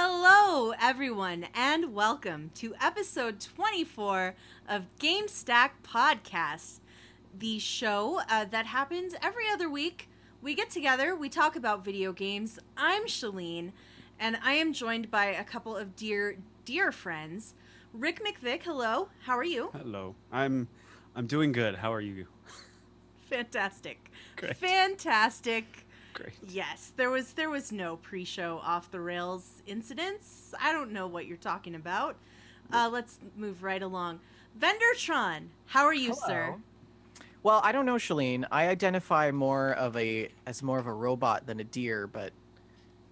Hello, everyone, and welcome to episode 24 of Gamestack Podcast, the show that happens every other week. We get together, we talk about video games. I'm Shalene, and I am joined by a couple of dear friends. Rick McVick, hello. How are you? Hello. I'm doing good. How are you? Fantastic. Great. Fantastic. Great. Yes, there was no pre-show off the rails incidents. I don't know what you're talking about. Let's move right along. Vendertron, how are you, Hello. sir? Well, I don't know, Shalene. I identify as more of a robot than a deer, but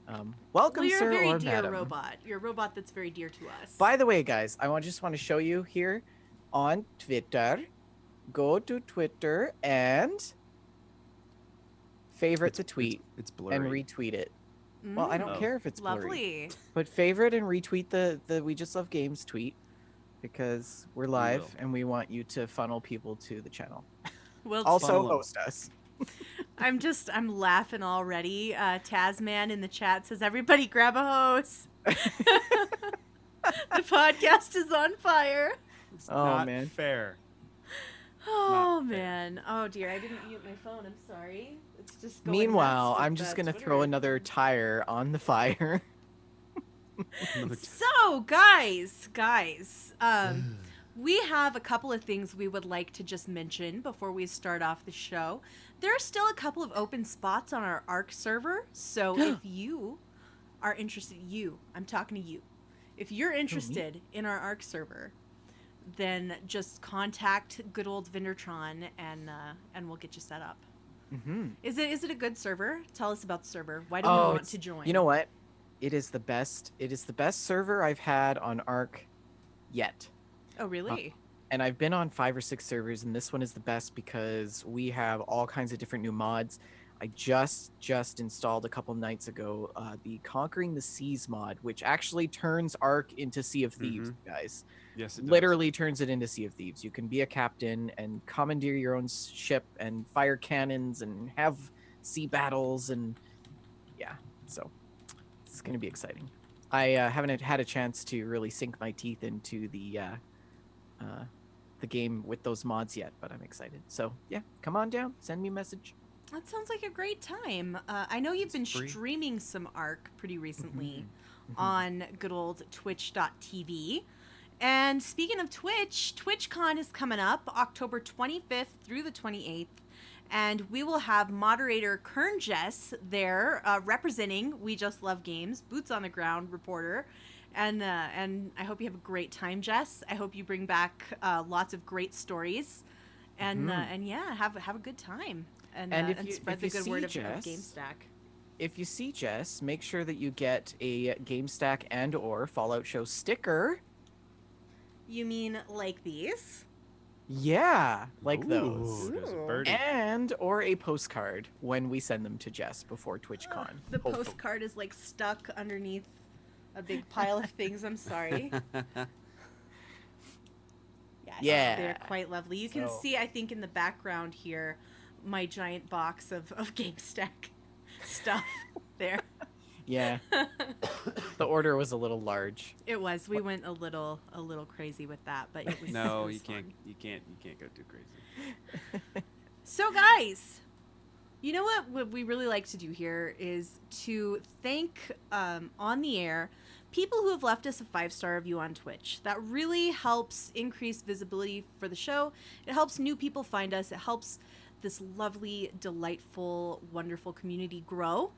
welcome, Well, you're sir, a very or dear madam. robot. You're a robot that's very dear to us. By the way, guys, just want to show you here on Twitter. Go to Twitter and favorite the tweet It's blurry. and retweet it. Well, I don't Oh. care if it's blurry, Lovely. but favorite and retweet the We Just Love Games tweet because we're live will. and we want you to funnel people to the channel. Well, Also, Funnel 'em. host us. I'm laughing already. Tasman in the chat says, everybody grab a hose. The podcast is on fire. It's Oh, not man. fair. Oh, Not fair. man. Oh, dear. I didn't mute my phone. I'm sorry. It's just going Meanwhile, nuts with I'm just the gonna throw Twitter. another tire on the fire. So, guys, we have a couple of things we would like to just mention before we start off the show. There are still a couple of open spots on our ARC server, so if you are interested, I'm talking to you. If you're interested in our ARC server, then just contact good old Vendertron and we'll get you set up. Mm-hmm. Is it a good server? Tell us about the server. Why do we want to join? You know what? It is the best. It is the best server I've had on Arc yet. Oh, really? And I've been on 5 or 6 servers, and this one is the best because we have all kinds of different new mods. I just installed a couple nights ago the Conquering the Seas mod, which actually turns Arc into Sea of Thieves, guys. Yes, it does. Literally turns it into Sea of Thieves. You can be a captain and commandeer your own ship and fire cannons and have sea battles, and yeah, so it's going to be exciting. I haven't had a chance to really sink my teeth into the game with those mods yet, but I'm excited. So yeah, come on down, send me a message. That sounds like a great time. I know you've been free. streaming some ARC pretty recently Mhm. on good old twitch.tv. And speaking of Twitch, TwitchCon is coming up October 25th through the 28th. And we will have moderator Kern Jess there representing We Just Love Games, boots on the ground reporter. And I hope you have a great time, Jess. I hope you bring back lots of great stories. And yeah, have a good time. And spread the good word of Gamestack. If you see Jess, make sure that you get a Gamestack and or Fallout Show sticker. You mean like these? Yeah, like those. Ooh, there's a Ooh. birdie. And or a postcard when we send them to Jess before TwitchCon. The hopefully. postcard is like stuck underneath a big pile of things. I'm sorry. Yes, Yeah. they're quite lovely. You can So- see, I think, in the background here, my giant box of Gamestack stuff there. Yeah, the order was a little large. It was. We went a little crazy with that, but it was. No, it was you can't. fun. You can't go too crazy. So, guys, you know what we really like to do here is to thank on the air people who have left us a 5-star review on Twitch. That really helps increase visibility for the show. It helps new people find us. It helps this lovely, delightful, wonderful community grow.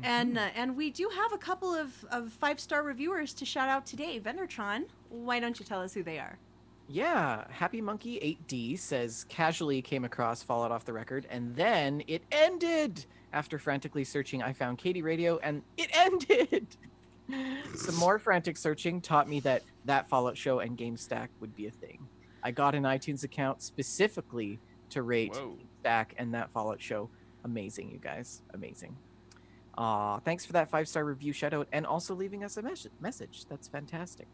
And we do have a couple of 5-star reviewers to shout out today. Vendertron, why don't you tell us who they are? Yeah, Happy Monkey 8D says casually came across Fallout Off the Record, and then it ended. After frantically searching, I found Katie Radio, and it ended. Some more frantic searching taught me that Fallout Show and Gamestack would be a thing. I got an iTunes account specifically to rate Whoa. Gamestack and that Fallout Show. Amazing, you guys. Amazing. Thanks for that 5-star review shout out and also leaving us a message. That's fantastic.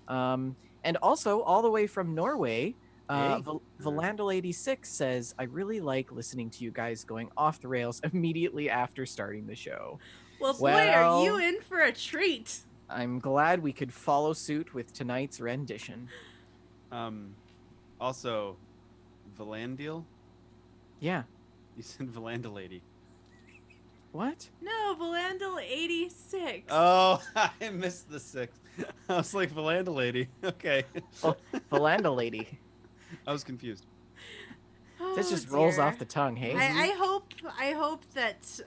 And also, all the way from Norway, Valandal86 says, I really like listening to you guys going off the rails immediately after starting the show. Well, boy, are you in for a treat. I'm glad we could follow suit with tonight's rendition. Also, Valandil? Yeah. You said Valanda lady. What? No, Valandil 86. Oh, I missed the 6. I was like, Valanda lady. Okay. Oh, Valanda lady. I was confused. This Oh, just rolls dear. off the tongue, hey? I hope that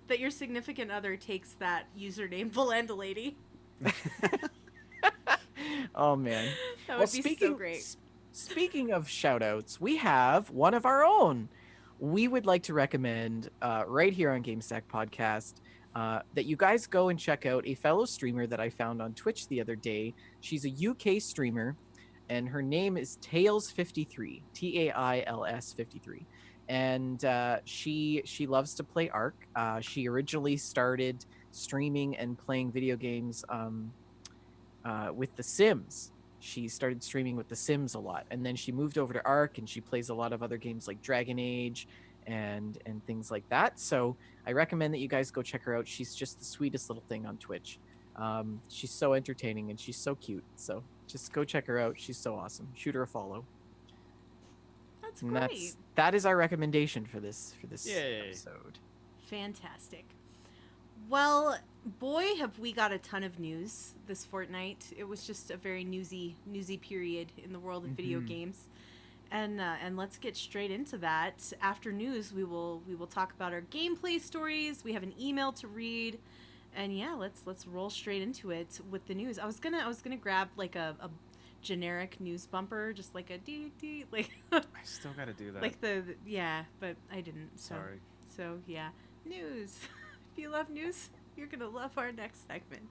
that your significant other takes that username Valanda lady. Oh man. That would be so great. Speaking of shoutouts, we have one of our own. We would like to recommend right here on Gamestack Podcast that you guys go and check out a fellow streamer that I found on Twitch the other day. She's a UK streamer, and her name is Tails53, Tails 53, and she loves to play Ark. She originally started streaming and playing video games with The Sims. She started streaming with The Sims a lot, and then she moved over to Ark, and she plays a lot of other games like Dragon Age and things like that. So I recommend that you guys go check her out. She's just the sweetest little thing on Twitch. She's so entertaining and she's so cute. So just go check her out. She's so awesome. Shoot her a follow. That's And great. that is our recommendation for this Yay. episode. Fantastic. Well, boy, have we got a ton of news this fortnight. It was just a very newsy period in the world of video Mhm. games. And let's get straight into that. After news, we will talk about our gameplay stories. We have an email to read. And yeah, let's roll straight into it with the news. I was gonna grab like a generic news bumper, just like a dee like I still got to do that. like yeah, but I didn't. So. Sorry. So yeah, news. If you love news, you're gonna love our next segment.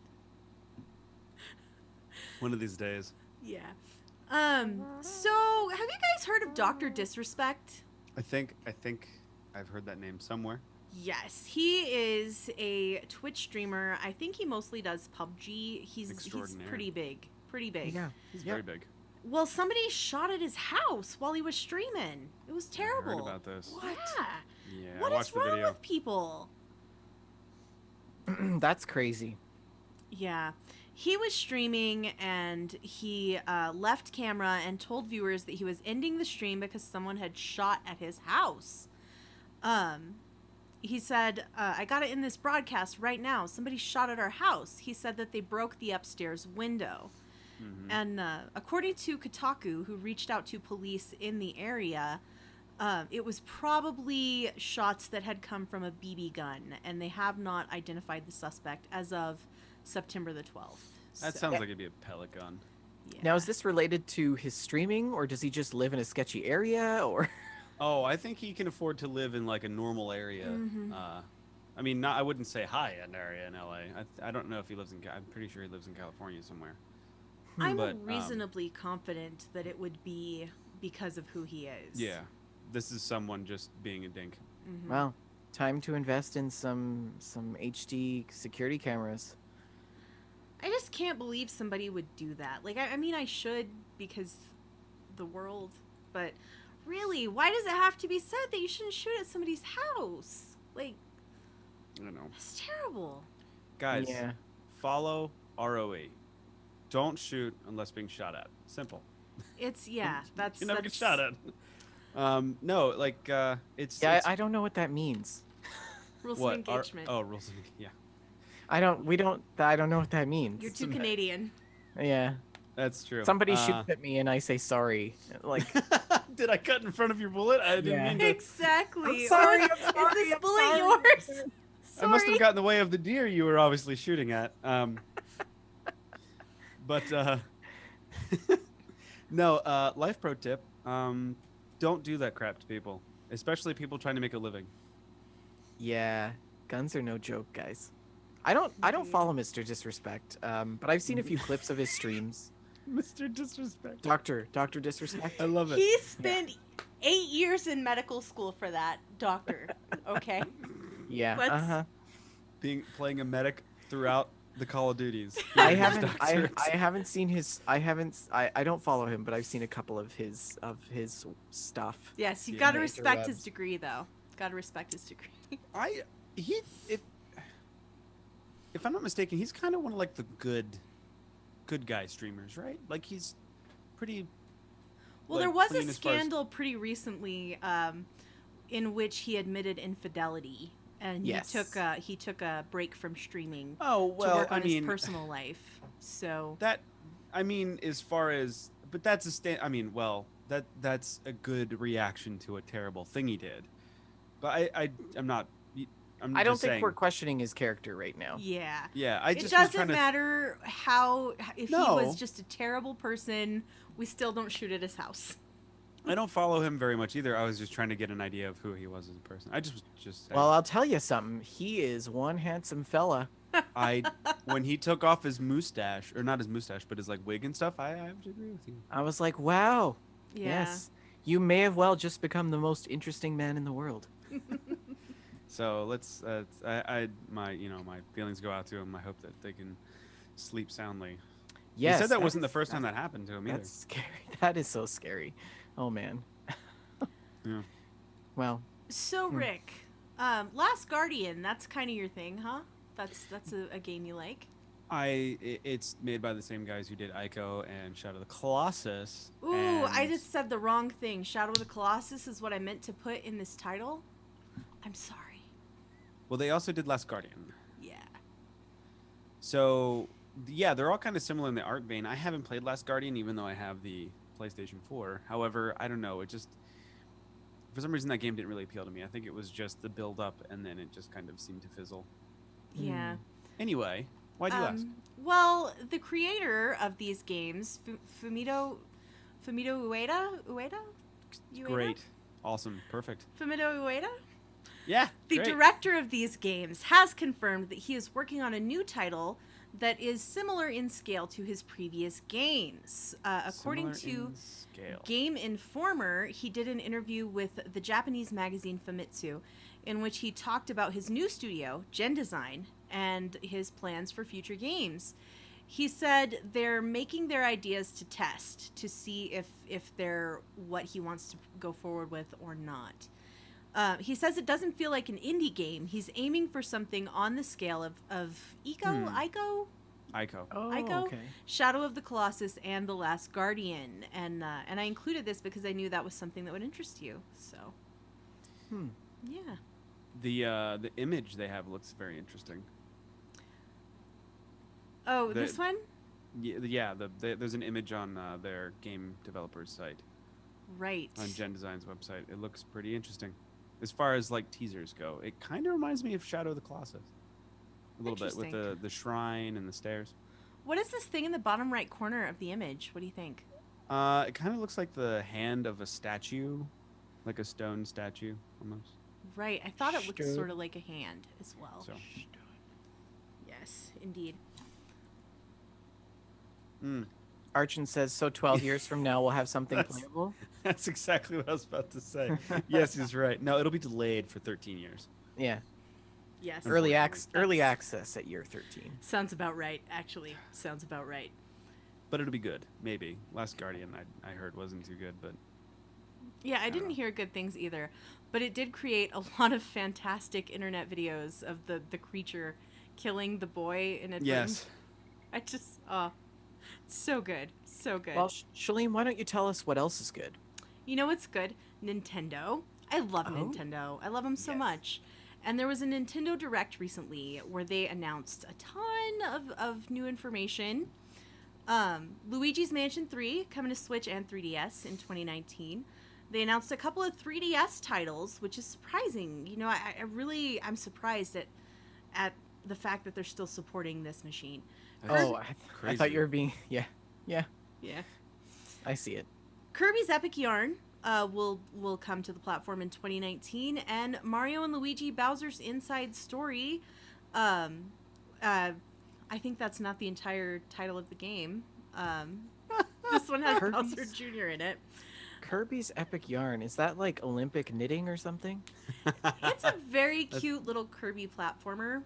One of these days. Yeah. So have you guys heard of Dr. Disrespect? I think I've heard that name somewhere. Yes, he is a Twitch streamer. I think he mostly does PUBG. He's Extraordinaire. pretty big. Yeah. He's Yeah. very big. Well, somebody shot at his house while he was streaming. It was terrible. I heard about this. What? Yeah. Yeah, What I is watched the wrong video. with people? That's crazy. Yeah. He was streaming and he left camera and told viewers that he was ending the stream because someone had shot at his house. He said, I got it in this broadcast right now. Somebody shot at our house. He said that they broke the upstairs window. Mhm. And according to Kotaku, who reached out to police in the area, it was probably shots that had come from a BB gun, and they have not identified the suspect as of September the 12th. That So, sounds like it'd be a pellet gun. yeah. Now, is this related to his streaming, or does he just live in a sketchy area, or? Oh, I think he can afford to live in like a normal area. Mhm. I mean, not, I wouldn't say high-end area in LA. I don't know if he lives in. I'm pretty sure he lives in California somewhere. I'm but, reasonably confident that it would be because of who he is. Yeah, this is someone just being a dink. Mhm. Well, time to invest in some HD security cameras. I just can't believe somebody would do that. Like, I mean, I should because the world, but really, why does it have to be said that you shouldn't shoot at somebody's house? Like, I don't know. it's terrible. Guys, Yeah. follow ROE. Don't shoot unless being shot at. Simple. It's, yeah, that's... You never get that's- shot at. No, like it's. Yeah, it's I don't know what that means. Rules what? of engagement. Rules of yeah. I don't know what that means. You're too Canadian. Yeah. That's true. Somebody shoots at me and I say sorry. Like, Did I cut in front of your bullet? I didn't Yeah. mean to. Exactly. I'm sorry, Or I'm sorry, is this I'm bullet sorry. yours? I must have Sorry. gotten in the way of the deer you were obviously shooting at. But no. Life pro tip: don't do that crap to people, especially people trying to make a living. yeah, guns are no joke, guys. I don't follow Mr. Disrespect, but I've seen a few clips of his streams. Mr. Disrespect. Dr. Disrespect. I love it. He spent 8 years in medical school for that, doctor. Okay? Yeah. Let's- Uh-huh. Playing a medic throughout the Call of Duties. I Being his doctor. haven't seen his I don't follow him, but I've seen a couple of his stuff. Yes, you've Yeah. got to Major respect his rubs. degree, though. Got to respect his degree. if I'm not mistaken, he's kind of one of like the good guy streamers, right? Like he's pretty. Well, like, there was clean a as far as- scandal pretty recently in which he admitted infidelity, and Yes. he took a break from streaming Oh to well, work on I mean his personal life. So that. I mean, as far as, but that's I mean, well, that's a good reaction to a terrible thing he did. But I'm not. I'm I don't just think saying, we're questioning his character right now. yeah. Yeah, I It just was doesn't trying to. matter if he No. was just a terrible person, we still don't shoot at his house. I don't follow him very much either. I was just trying to get an idea of who he was as a person. I just was just saying. Well, I'll tell you something. He is one handsome fella. When he took off his mustache, or not his mustache, but his like wig and stuff, I have to agree with you. I was like, wow. Yeah. Yes. You may have well just become the most interesting man in the world. So let's. My feelings go out to him. I hope that they can sleep soundly. Yes. He said that wasn't the that's- first time that happened to him either. That's scary. That is so scary. Oh man. Yeah. Well, So Rick, Last Guardian, that's kind of your thing, huh? That's a game you like. It's made by the same guys who did Ico and Shadow of the Colossus. Ooh, and I just said the wrong thing. Shadow of the Colossus is what I meant to put in this title. I'm sorry. Well, they also did Last Guardian. Yeah. So yeah, they're all kind of similar in the art vein. I haven't played Last Guardian, even though I have the PlayStation 4. However, I don't know. It just, for some reason, that game didn't really appeal to me. I think it was just the build up, and then it just kind of seemed to fizzle. Yeah. Anyway, why do you ask? Well, the creator of these games, Fumito Ueda? Ueda? Great, awesome, perfect. Fumito Ueda? Yeah, The great. director of these games has confirmed that he is working on a new title that is similar in scale to his previous games. According Similar to in scale. Game Informer, he did an interview with the Japanese magazine Famitsu, in which he talked about his new studio, Gen Design, and his plans for future games. He said they're making their ideas to test to see if they're what he wants to go forward with or not. He says it doesn't feel like an indie game. He's aiming for something on the scale of Ico, Ico. oh, Ico? okay. Shadow of the Colossus, and The Last Guardian. And I included this because I knew that was something that would interest you. So, yeah. The image they have looks very interesting. Oh, this one? Yeah. There's an image on their game developer's site, Right. on Gen Design's website. It looks pretty interesting. As far as like teasers go, it kind of reminds me of Shadow of the Colossus. A little bit with Interesting. the shrine and the stairs. What is this thing in the bottom right corner of the image? What do you think? It kind of looks like the hand of a statue, like a stone statue almost. Right. I thought it looked Stone. sort of like a hand as well. So Yes, indeed. Archon says, so 12 years from now we'll have something That's- playable? that's exactly what I was about to say. Yes, he's right. No, it'll be delayed for 13 years. Yeah. Yes. Unfortunately. Early access at year 13. Sounds about right, actually. Sounds about right. But it'll be good, maybe. Last Guardian, I heard, wasn't too good, but Yeah, I didn't know. hear good things either. But it did create a lot of fantastic internet videos of the creature killing the boy in advance. yes. I just, so good. So good. Well, Shalene, why don't you tell us what else is good? You know what's good? Nintendo. I love Oh. Nintendo. I love them so Yes. much. And there was a Nintendo Direct recently where they announced a ton of new information. Luigi's Mansion 3 coming to Switch and 3DS in 2019. They announced a couple of 3DS titles, which is surprising. You know, I'm surprised at the fact that they're still supporting this machine. That's Oh, I crazy. thought you were being... Yeah. Yeah. I see it. Kirby's Epic Yarn will come to the platform in 2019, and Mario and Luigi Bowser's Inside Story. I think that's not the entire title of the game. This one has Kirby's- Bowser Jr. in it. Kirby's Epic Yarn. Is that like Olympic knitting or something? It's a very cute little Kirby platformer,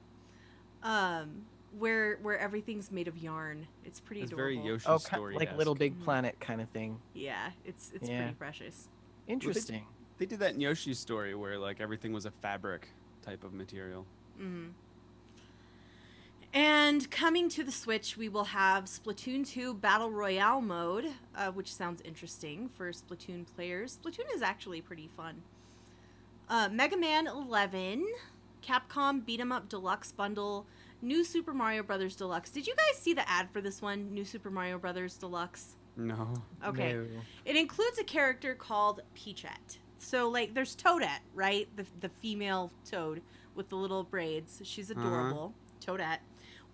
where everything's made of yarn. It's pretty It's adorable. very Yoshi's Oh, Story. like Little Big Planet kind of thing. Yeah, it's Yeah. pretty precious. Interesting. They did that in Yoshi's Story where like everything was a fabric type of material. hmm And coming to the Switch, we will have Splatoon 2 Battle Royale mode, which sounds interesting for Splatoon players. Splatoon is actually pretty fun. Mega Man 11, Capcom Beat 'em Up Deluxe Bundle, New Super Mario Bros. Deluxe. Did you guys see the ad for this one, New Super Mario Bros. Deluxe? No. Okay. No. It includes a character called Peachette. So, like, there's Toadette, right? The female Toad with the little braids. She's adorable. Toadette.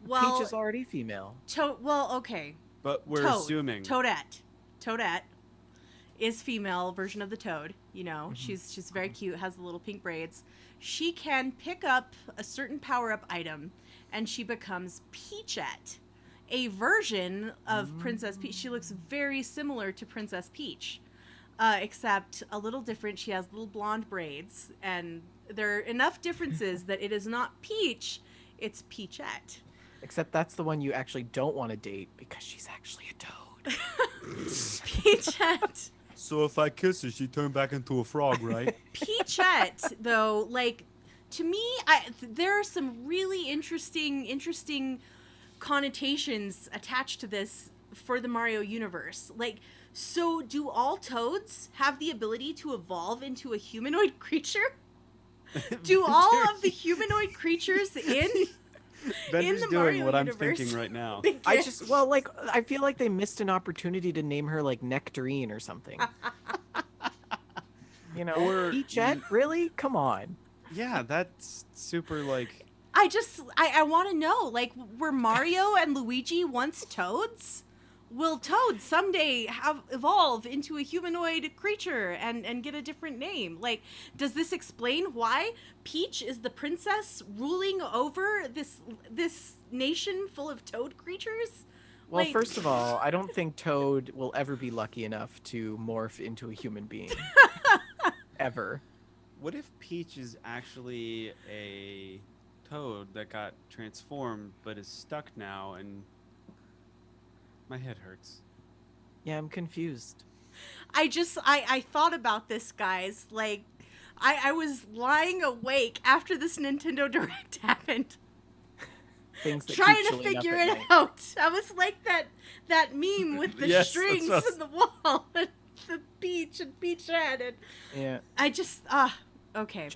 Well, Peach is already female. Okay. But we're Toad. assuming. Toadette is female version of the Toad. You know, she's very cute, has the little pink braids. She can pick up a certain power-up item, and she becomes Peachette, a version of Princess Peach. She looks very similar to Princess Peach, except a little different. She has little blonde braids, and there are enough differences that it is not Peach, it's Peachette. Except that's the one you actually don't want to date because she's actually a toad. Peachette. So if I kiss her, she turned back into a frog, right? Peachette, though, like, to me, there are some really interesting connotations attached to this for the Mario universe. Like, so do all toads have the ability to evolve into a humanoid creature? Do all of the humanoid creatures in Bender's the doing Mario what universe? I'm thinking right now. I feel like they missed an opportunity to name her like Nectarine or something. You know, Or- Peachette? Really? Come on. Yeah, that's super like. I want to know, like, were Mario and Luigi once toads? Will Toad someday evolve into a humanoid creature and get a different name? Like, does this explain why Peach is the princess ruling over this nation full of toad creatures? Well, Like- first of all, I don't think Toad will ever be lucky enough to morph into a human being. Ever. What if Peach is actually a toad that got transformed but is stuck now and my head hurts? Yeah, I'm confused. I thought about this, guys. Like, I was lying awake after this Nintendo Direct happened, Things that trying keep to showing up figure at it night. out. I was like that meme with the Yes, strings that's what in the wall, and the Peach and Peachette, and Yeah. I just okay.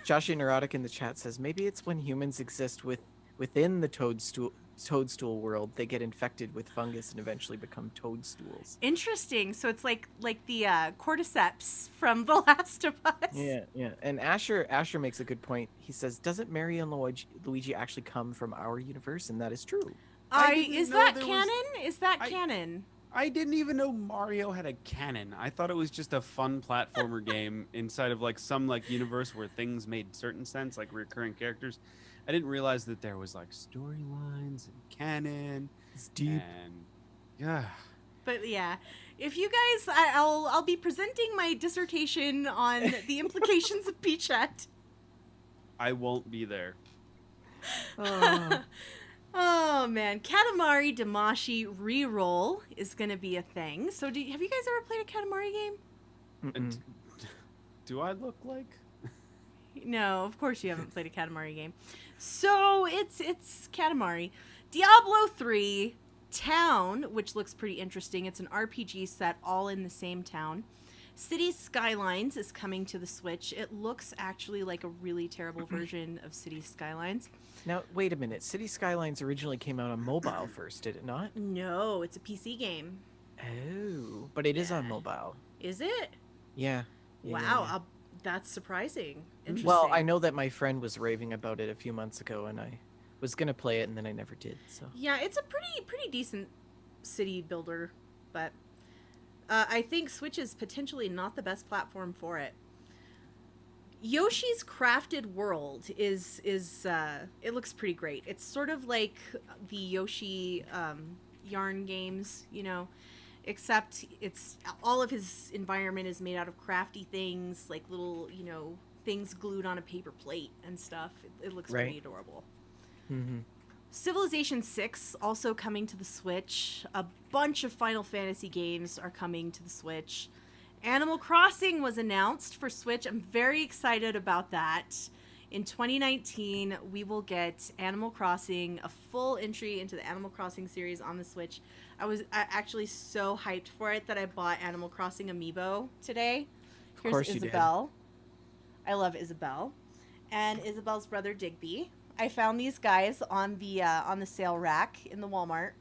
Joshie Neurotic in the chat says maybe it's when humans exist within the toadstool world, they get infected with fungus and eventually become toadstools. Interesting. So it's like the cordyceps from The Last of Us. Yeah. And Asher makes a good point. He says, "Doesn't Mario and Luigi actually come from our universe?" And that is true. I didn't Is know that there was- canon? Is that I- canon? I didn't even know Mario had a canon. I thought it was just a fun platformer game inside of like some like universe where things made certain sense, like recurring characters. I didn't realize that there was like storylines and canon. It's deep. And yeah, But yeah, if you guys, I'll be presenting my dissertation on the implications of Peachette. I won't be there. Oh. Oh man, Katamari Damacy reroll is gonna be a thing. So have you guys ever played a Katamari game? Mm-mm. Do I look like? No, of course you haven't played a Katamari game. So it's Katamari. Diablo 3 Town, which looks pretty interesting. It's an RPG set all in the same town. Cities Skylines is coming to the Switch. It looks actually like a really terrible version of Cities Skylines. Now, wait a minute. City Skylines originally came out on mobile first, did it not? No, it's a PC game. Oh, but it is on Yeah. mobile. Is it? Yeah. Wow, that's surprising. Interesting. Well, I know that my friend was raving about it a few months ago, and I was gonna play it, and then I never did. So Yeah, it's a pretty decent city builder, but I think Switch is potentially not the best platform for it. Yoshi's Crafted World is it looks pretty great. It's sort of like the Yoshi yarn games, you know, except it's all of his environment is made out of crafty things, like little, you know, things glued on a paper plate and stuff. It looks Right. pretty adorable. Mm-hmm. Civilization 6 also coming to the Switch. A bunch of Final Fantasy games are coming to the Switch. Animal Crossing was announced for Switch. I'm very excited about that. in 2019, we will get Animal Crossing, a full entry into the Animal Crossing series on the Switch. I was actually so hyped for it that I bought Animal Crossing Amiibo today. Of course Here's you did. Isabelle. I love Isabelle. And Isabelle's brother Digby. I found these guys on the sale rack in the Walmart.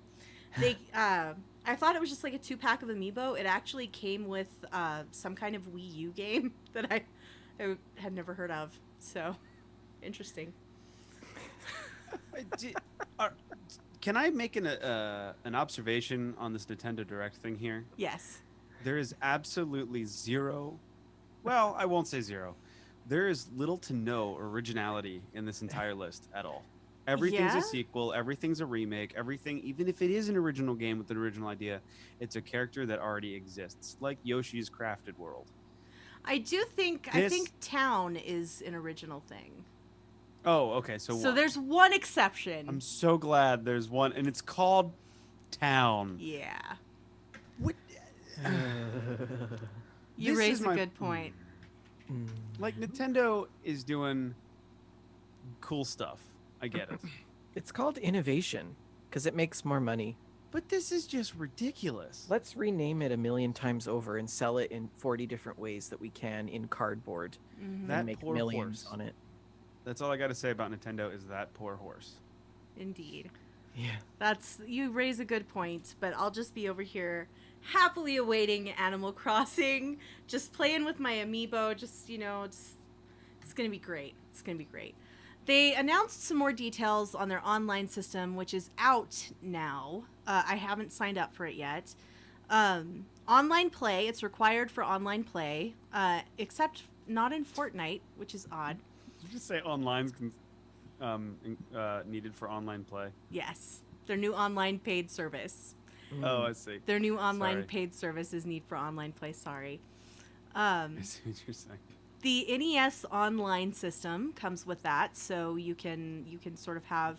They I thought it was just like a 2-pack of Amiibo. It actually came with some kind of Wii U game that I had never heard of. So, interesting. Can I make an observation on this Nintendo Direct thing here? Yes. There is absolutely zero. Well, I won't say zero. There is little to no originality in this entire list at all. Everything's Yeah? a sequel. Everything's a remake. Everything, even if it is an original game with an original idea, it's a character that already exists, like Yoshi's Crafted World. I think Town is an original thing. Oh, okay. So So what? there's one exception. I'm so glad there's one, and it's called Town. Yeah. What? You This raise is a my- good point. Like, Nintendo is doing cool stuff. I get it. It's called innovation because it makes more money. But this is just ridiculous. Let's rename it a million times over and sell it in 40 different ways that we can in cardboard Mhm. That and make poor millions horse. on it. That's all I got to say about Nintendo is that poor horse. Indeed. Yeah. You raise a good point, but I'll just be over here happily awaiting Animal Crossing, just playing with my amiibo, it's going to be great. It's going to be great. They announced some more details on their online system, which is out now. I haven't signed up for it yet. Online play, it's required for online play, except not in Fortnite, which is odd. Did you just say online's needed for online play? Yes, their new online paid service. Oh, I see. Their new online Sorry. paid service is need for online play. Sorry. I see what you're saying. The NES online system comes with that, so you can sort of have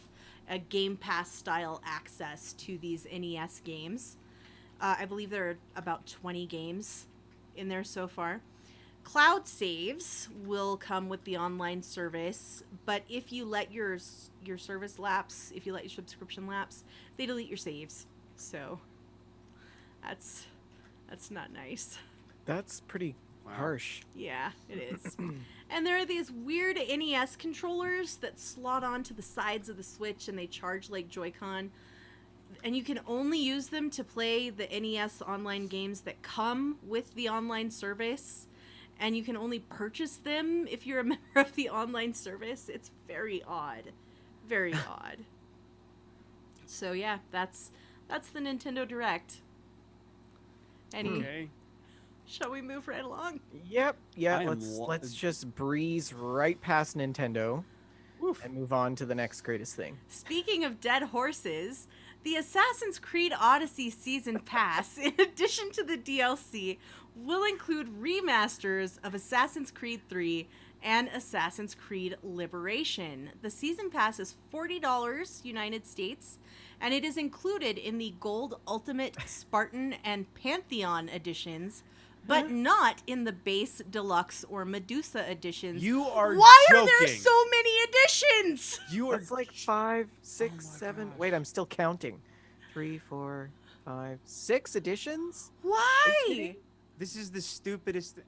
a Game Pass style access to these NES games. I believe there are about 20 games in there so far. Cloud saves will come with the online service, but if you let your service lapse, if you let your subscription lapse, they delete your saves. So that's not nice. That's pretty Wow. harsh. Yeah, it is. And there are these weird NES controllers that slot onto the sides of the Switch and they charge like Joy-Con. And you can only use them to play the NES online games that come with the online service. And you can only purchase them if you're a member of the online service. It's very odd. Very odd. So yeah, that's the Nintendo Direct. Okay. Shall we move right along? Yep. Yeah. I am Let's just breeze right past Nintendo Woof. and move on to the next greatest thing. Speaking of dead horses, the Assassin's Creed Odyssey Season Pass, in addition to the DLC, will include remasters of Assassin's Creed 3 and Assassin's Creed Liberation. The Season Pass is $40 United States, and it is included in the Gold Ultimate, Spartan, and Pantheon editions, but not in the Base, Deluxe, or Medusa editions. You are Why joking. are there so many editions? You are It's like 5, 6, my 7. gosh. Wait, I'm still counting. 3, 4, 5, 6 editions? Why? This is the stupidest thing.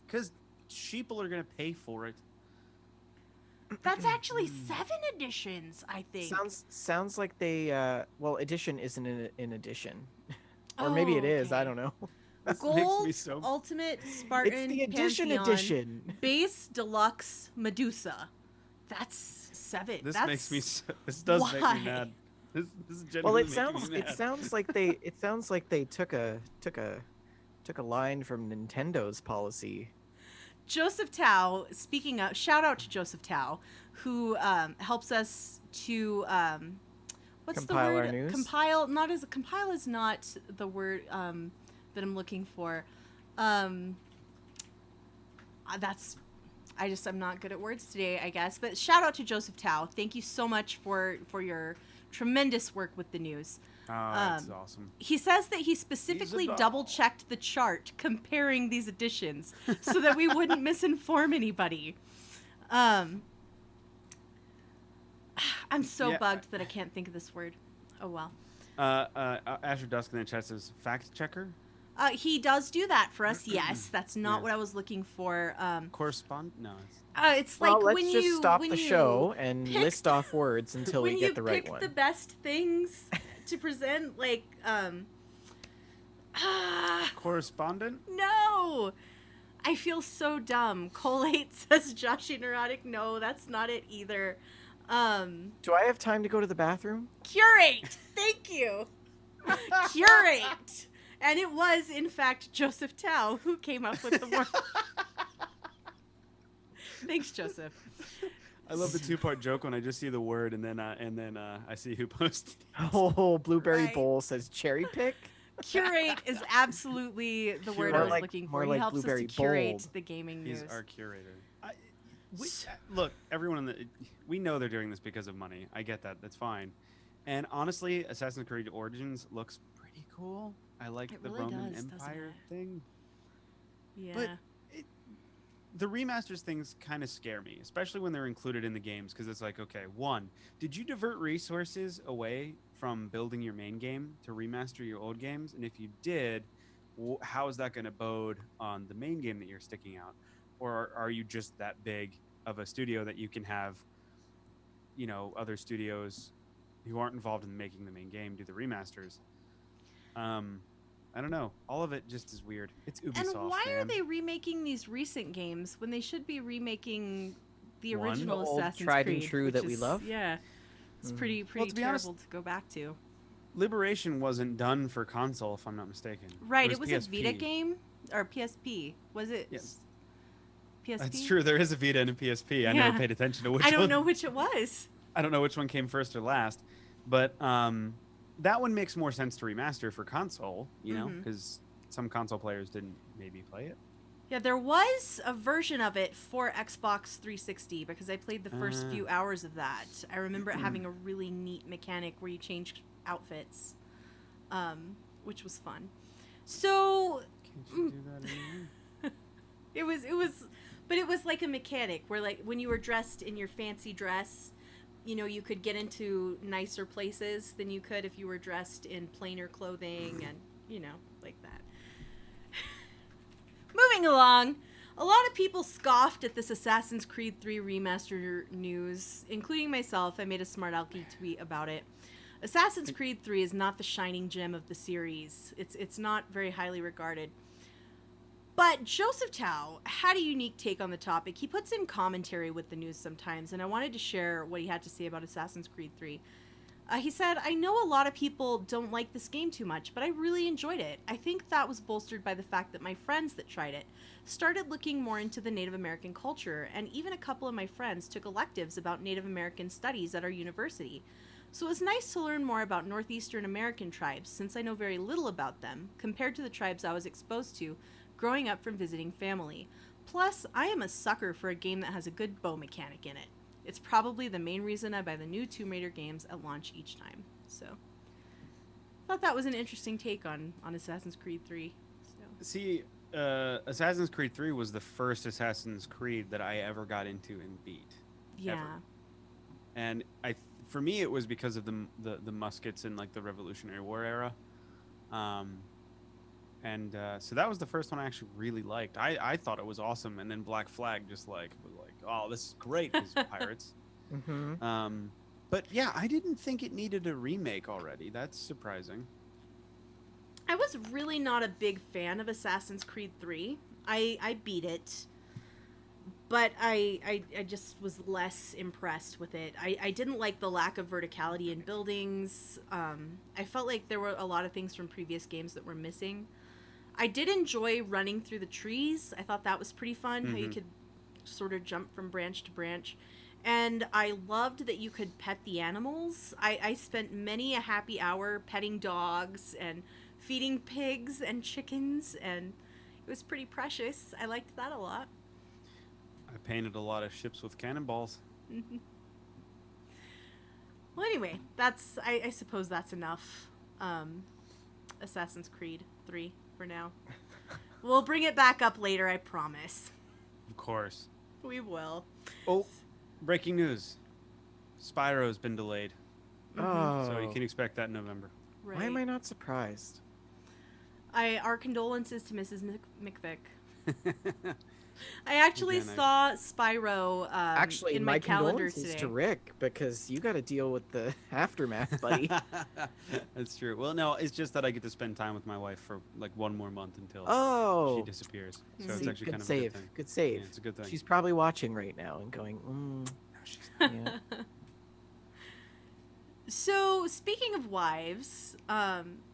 Because sheeple are going to pay for it. That's actually 7 editions, I think. Sounds like they well, edition isn't in addition. Or maybe it is, I don't know. This Gold, makes me so. Ultimate, Spartan, It's the edition Pantheon, edition. Base, Deluxe, Medusa. That's 7. This That's... makes me. This does make Why? me mad. This is Well, genuinely it sounds making me mad. it sounds like they took a line from Nintendo's policy. Joseph Tao, speaking of, shout out to Joseph Tao, who helps us to, what's Compile the our word? news? Compile is not the word that I'm looking for. I'm not good at words today, I guess. But shout out to Joseph Tao. Thank you so much for your tremendous work with the news. Oh, that's awesome. He says that he specifically doll. double-checked the chart comparing these editions so that we wouldn't misinform anybody. I'm so Yeah. bugged that I can't think of this word. Oh well. Asher Dusk in the chat says fact checker, He does do that for us. Yes, that's not Yeah. what I was looking for. correspond. No, It's Well, like let's when just you stop when the you show and pick list off words until when we you get the right pick one. the best things to present. Like correspondent. no. I feel so dumb. Colate says Joshy Neurotic. No, that's not it either. Do I have time to go to the bathroom? Curate. Thank you. Curate. And it was, in fact, Joseph Tao who came up with the word. Thanks, Joseph. I love the two-part joke when I just see the word and then I see who posted. Oh, Blueberry Right. Bowl says cherry pick. Curate is absolutely the word I More was like- looking more for. He like helps us Blueberry to curate Bold. the gaming He's news. our curator. Look, everyone we know they're doing this because of money. I get that. That's fine. And honestly, Assassin's Creed Origins looks pretty cool. I like It the really Roman does, doesn't Empire it? thing. Yeah. But the remasters things kind of scare me, especially when they're included in the games, because it's like, okay, one, did you divert resources away from building your main game to remaster your old games? And if you did, how is that going to bode on the main game that you're sticking out? Or are you just that big of a studio that you can have, other studios who aren't involved in making the main game do the remasters? I don't know. All of it just is weird. It's Ubisoft. And why are man. they remaking these recent games when they should be remaking the One? original The old Assassin's tried and Creed, true which that we is- love? Yeah, it's Mm. pretty Well, to be terrible honest- to go back to. Liberation wasn't done for console, if I'm not mistaken. Right, it was a PSP. Vita game or PSP. Was it? Yes. PSP. That's true. There is a Vita and a PSP. I Yeah. never paid attention to which I don't one. know which it was. I don't know which one came first or last, but that one makes more sense to remaster for console. Mhm. Because some console players didn't maybe play it. Yeah, there was a version of it for Xbox 360 because I played the first few hours of that. I remember it having a really neat mechanic where you changed outfits, which was fun. So Can't you do that anymore? it was like a mechanic where, like, when you were dressed in your fancy dress, you could get into nicer places than you could if you were dressed in plainer clothing and, like that. Moving along, a lot of people scoffed at this Assassin's Creed 3 remaster news, including myself. I made a smart alecky tweet about it. Assassin's Creed 3 is not the shining gem of the series. It's not very highly regarded. But Joseph Tao had a unique take on the topic. He puts in commentary with the news sometimes, and I wanted to share what he had to say about Assassin's Creed 3. He said, I know a lot of people don't like this game too much, but I really enjoyed it. I think that was bolstered by the fact that my friends that tried it started looking more into the Native American culture, and even a couple of my friends took electives about Native American studies at our university. So it was nice to learn more about Northeastern American tribes, since I know very little about them, compared to the tribes I was exposed to growing up from visiting family. Plus, I am a sucker for a game that has a good bow mechanic in it. It's probably the main reason I buy the new Tomb Raider games at launch each time. So, thought that was an interesting take on Assassin's Creed 3. So. See, Assassin's Creed 3 was the first Assassin's Creed that I ever got into and beat. Yeah. Ever. And for me, it was because of the muskets in like the Revolutionary War era. So that was the first one I actually really liked. I thought it was awesome, and then Black Flag just was like, oh, this is great because pirates. Mm-hmm. But yeah, I didn't think it needed a remake already. That's surprising. I was really not a big fan of Assassin's Creed 3. I beat it, but I just was less impressed with it. I didn't like the lack of verticality in buildings. I felt like there were a lot of things from previous games that were missing. I did enjoy running through the trees. I thought that was pretty fun, how you could sort of jump from branch to branch. And I loved that you could pet the animals. I spent many a happy hour petting dogs and feeding pigs and chickens, and it was pretty precious. I liked that a lot. I painted a lot of ships with cannonballs. Well, anyway, I suppose that's enough. Assassin's Creed 3 for now. We'll bring it back up later, I promise. Of course. We will. Oh, breaking news. Spyro's been delayed, Oh, so you can expect that in November. Right. why am I not surprised? Our condolences to Mrs. McVick. I actually Again, saw Spyro Actually, in my calendar condolences today. to Rick because you got to deal with the aftermath, buddy. That's true. Well, no, it's just that I get to spend time with my wife for like one more month until Oh, she disappears. So See, it's actually good kind of a save. good thing. Good save. Yeah, it's a good thing. She's probably watching right now and going, No, she's not. yeah. So, speaking of wives,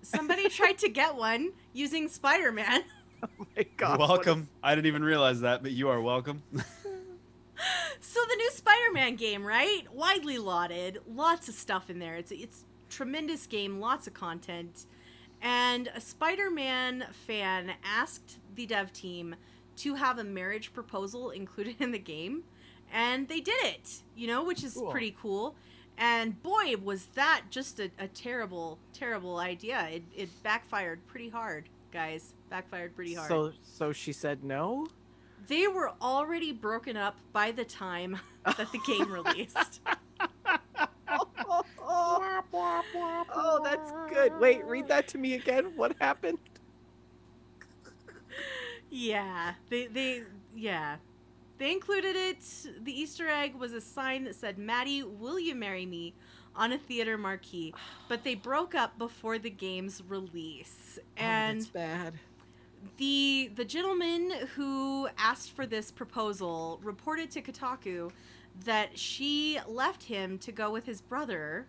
somebody tried to get one using Spider-Man. Oh my God. what Welcome. I didn't even realize that, but you are welcome. So the new Spider-Man game, right? Widely lauded, lots of stuff in there. It's tremendous game, lots of content. And a Spider-Man fan asked the dev team to have a marriage proposal included in the game, and they did it, which is Cool. pretty cool. And boy, was that just a terrible, terrible idea. It backfired pretty hard, guys. Backfired pretty hard. So she said no? They were already broken up by the time that the game released. Oh, that's good. Wait, read that to me again. What happened? Yeah, they included it. The Easter egg was a sign that said, "Maddie, will you marry me?" on a theater marquee. But they broke up before the game's release. And that's bad. the gentleman who asked for this proposal reported to Kotaku that she left him to go with his brother.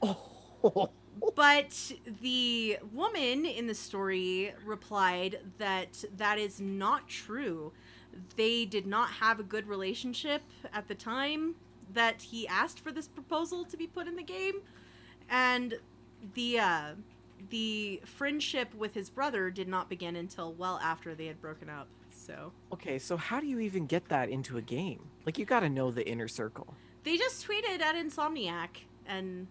Oh. But the woman in the story replied that that is not true. They did not have a good relationship at the time that he asked for this proposal to be put in the game. And the friendship with his brother did not begin until well after they had broken up. So Okay, so how do you even get that into a game? Like, you got to know the inner circle. they just tweeted at Insomniac and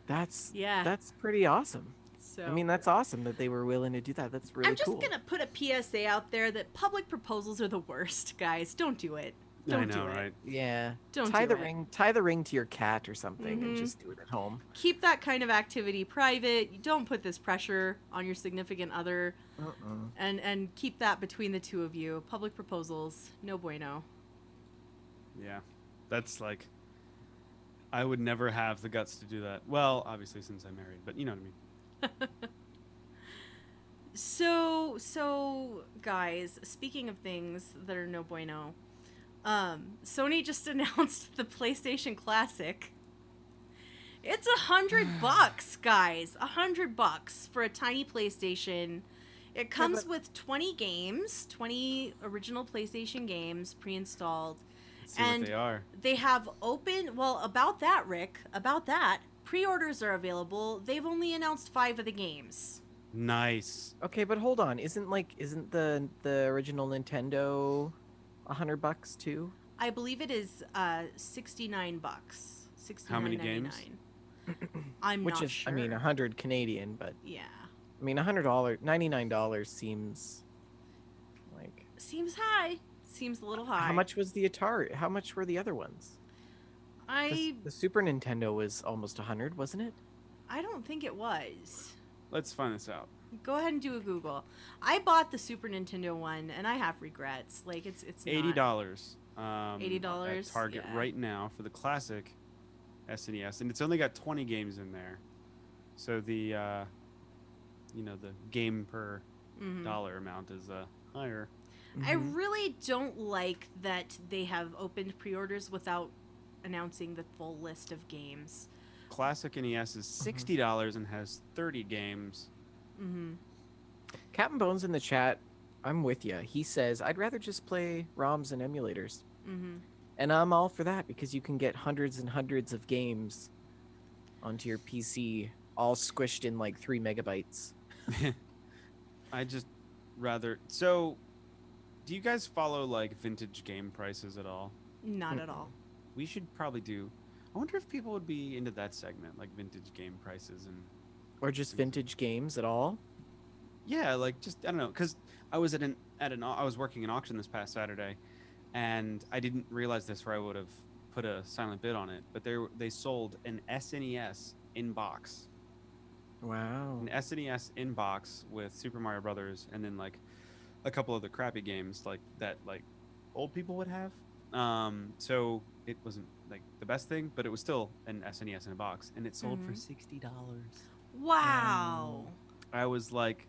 That's yeah. That's pretty awesome. So I mean, that's awesome that they were willing to do that. That's really I'm just cool. gonna put a PSA out there that public proposals are the worst, guys. Don't do it. Don't I know, do it. right? Yeah. Don't tie do the it. ring. Tie the ring to your cat or something, and Mhm. just do it at home. Keep that kind of activity private. You don't put this pressure on your significant other, and keep that between the two of you. Public proposals, no bueno. Yeah. That's like, I would never have the guts to do that. Well, obviously since I'm married, but you know what I mean. So guys, speaking of things that are no bueno, Sony just announced the PlayStation Classic. It's $100, guys. $100 for a tiny PlayStation. It comes with 20 games, 20 original PlayStation games pre-installed. Let's see And what they are. They have about that, Rick, pre-orders are available. They've only announced 5 of the games. Nice. Okay, but hold on. Isn't the original Nintendo $100 too? I believe it is $69. How many games? I'm Which not is, sure. I mean, 100 Canadian, but Yeah. I mean, $100, $99 seems like. Seems high. Seems a little high. How much was the Atari? How much were the other ones? 'Cause the Super Nintendo was almost 100, wasn't it? I don't think it was. Let's find this out. Go ahead and do a Google. I bought the Super Nintendo one, and I have regrets. Like it's $80. $80, at Target yeah. right now for the classic SNES, and it's only got 20 games in there. So the the game per Mhm. dollar amount is higher. I Mhm. really don't like that they have opened pre-orders without announcing the full list of games. Classic NES is $60 and has 30 games. Mm-hmm. Captain Bones in the chat, I'm with you. He says, I'd rather just play ROMs and emulators. Mm-hmm. And I'm all for that because you can get hundreds and hundreds of games onto your PC, all squished in like 3 megabytes. I just rather. So, do you guys follow like vintage game prices at all? Not at all. We should probably do. I wonder if people would be into that segment, like vintage game prices and. Or just vintage games at all. Yeah, like just I don't know, because I was I was working an auction this past Saturday, and I didn't realize this, or I would have put a silent bid on it, but they sold an SNES in box. Wow. An SNES in box with Super Mario Brothers, and then like a couple of the crappy games like that, like old people would have. So it wasn't like the best thing, but it was still an SNES in a box, and it sold for $60. Wow. I was like,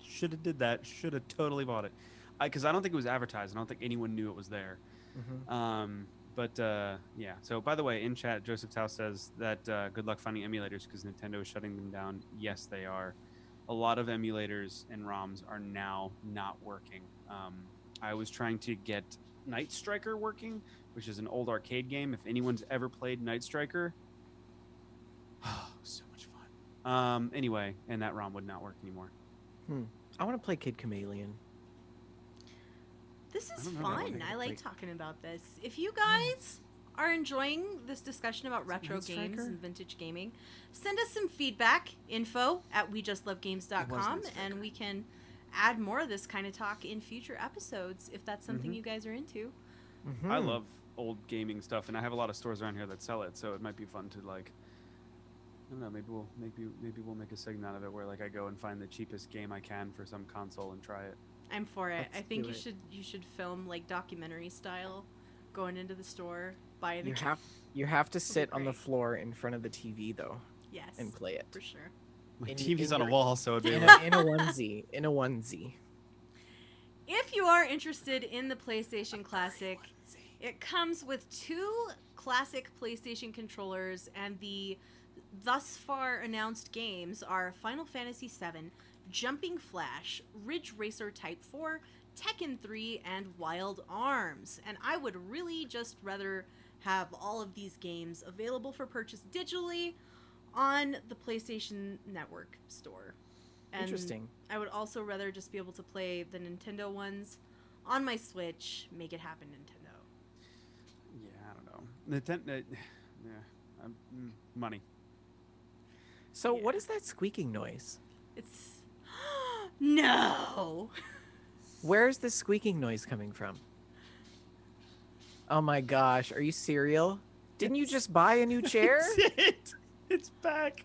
should have did that. Should have totally bought it, because I don't think it was advertised. I don't think anyone knew it was there. But yeah. So by the way, in chat, Joseph Tao says that good luck finding emulators because Nintendo is shutting them down. Yes, they are. A lot of emulators and ROMs are now not working. I was trying to get Night Striker working, which is an old arcade game. If anyone's ever played Night Striker, oh, so much fun. Anyway, and that ROM would not work anymore. I want to play Kid Chameleon. This is I don't know, that fun. one I I like like. talking about this. If you guys are enjoying this discussion about retro Night games Striker? and vintage gaming, send us some feedback, info@wejustlovegames.com, Night Striker. and we can add more of this kind of talk in future episodes if that's something you guys are into. I love old gaming stuff, and I have a lot of stores around here that sell it, so it might be fun to like. I don't know. Maybe we'll make a segment out of it where like I go and find the cheapest game I can for some console and try it. I'm for it. Let's I think do you it. should film like documentary style, going into the store, buying the You have to sit on the great. floor in front of the TV though yes, and play it for sure. My In- TV's in on a your- wall, so it'd be in able a onesie. In a onesie. If you are interested in the PlayStation Classic, it comes with 2 classic PlayStation controllers, and the thus far announced games are Final Fantasy VII, Jumping Flash, Ridge Racer Type 4, Tekken 3, and Wild Arms. And I would really just rather have all of these games available for purchase digitally on the PlayStation Network store. And Interesting. I would also rather just be able to play the Nintendo ones on my Switch. Make it happen, Nintendo. Yeah, I don't know. Nintendo, yeah, money. So Yeah. what is that squeaking noise? It's no. Where's the squeaking noise coming from? Oh my gosh, are you serial? Didn't you just buy a new chair? It's back.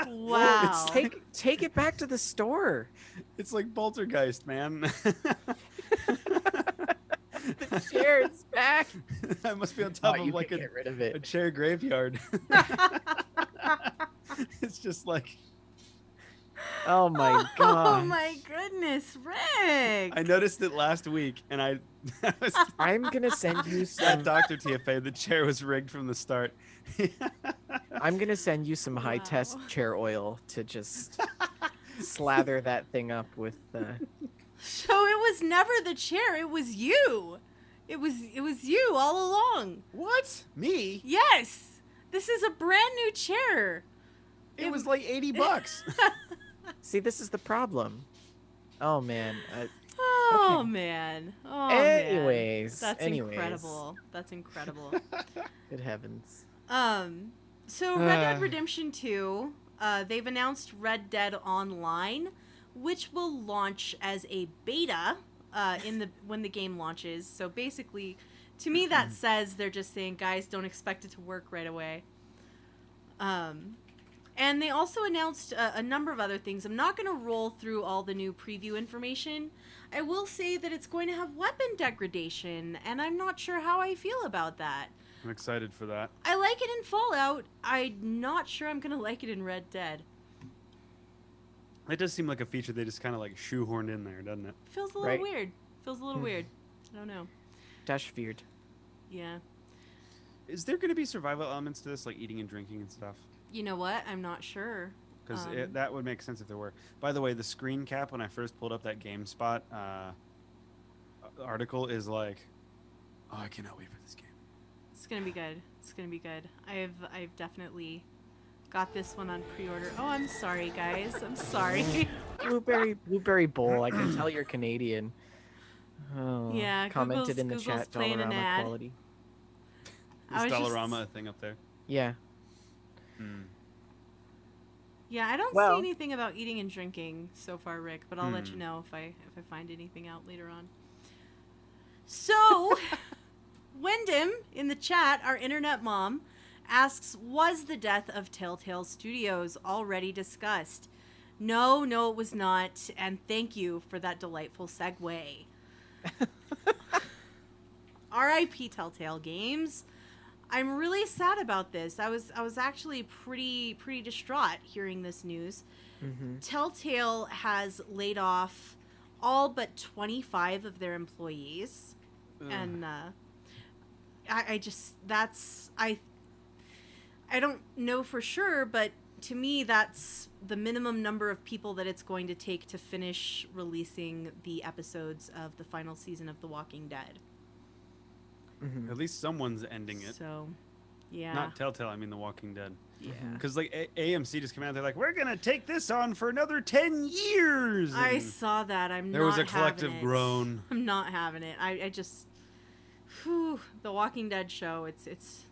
Wow. Take it back to the store. It's like Poltergeist, man. The chair is back. I must be on top Oh, of you like can a get rid of it. chair graveyard. It's just like Oh my Oh god. my goodness, Rick. I noticed it last week, and I was I'm gonna send you that some. Dr. TFA. The chair was rigged from the start. I'm gonna send you some high test Wow. chair oil to just slather that thing up with. So it was never the chair, it was you. It was you all along. What? Me? Yes. This is a brand new chair. It was like $80. See, this is the problem. Oh man. Oh Okay. man. Oh Anyways, man. That's anyways. incredible. That's incredible. Good heavens. So Red Dead Redemption 2, they've announced Red Dead Online, which will launch as a beta when the game launches. So basically, to me that says they're just saying, guys, don't expect it to work right away. And they also announced a number of other things. I'm not going to roll through all the new preview information. I will say that it's going to have weapon degradation, and I'm not sure how I feel about that. I'm excited for that. I like it in Fallout. I'm not sure I'm going to like it in Red Dead. It does seem like a feature they just kind of like shoehorned in there, doesn't it? Feels a little Right. weird. Feels a little weird. I don't know. Dash feared. Yeah. Is there going to be survival elements to this, like eating and drinking and stuff? You know what? I'm not sure. Because Um, that would make sense if there were. By the way, the screen cap when I first pulled up that GameSpot article is like, oh, I cannot wait for this game. It's going to be good. It's going to be good. I've definitely got this one on pre-order. Oh, I'm sorry, guys. I'm sorry. Blueberry bowl. I can tell you're Canadian. Oh, Yeah, commented in the Google's chat. playing an Dollarama ad. quality. I Is was just- Dollarama thing up there? Yeah. Hmm. Yeah, I don't Well- see anything about eating and drinking so far, Rick, but I'll let you Hmm. know if I find anything out later on. So, Wyndham in the chat, our internet mom, asks, was the death of Telltale Studios already discussed? No, it was not. And thank you for that delightful segue. R.I.P. Telltale Games. I'm really sad about this. I was actually pretty distraught hearing this news. Mm-hmm. Telltale has laid off all but 25 of their employees. Ugh. And I don't know for sure, but to me that's the minimum number of people that it's going to take to finish releasing the episodes of the final season of The Walking Dead. Mm-hmm. At least someone's ending it. So, yeah. Not Telltale, I mean The Walking Dead. Yeah. Because like AMC just came out, they're like, we're gonna take this on for another 10 years. I And saw that. there was a collective groan. I'm not having it. I just, The Walking Dead show. It's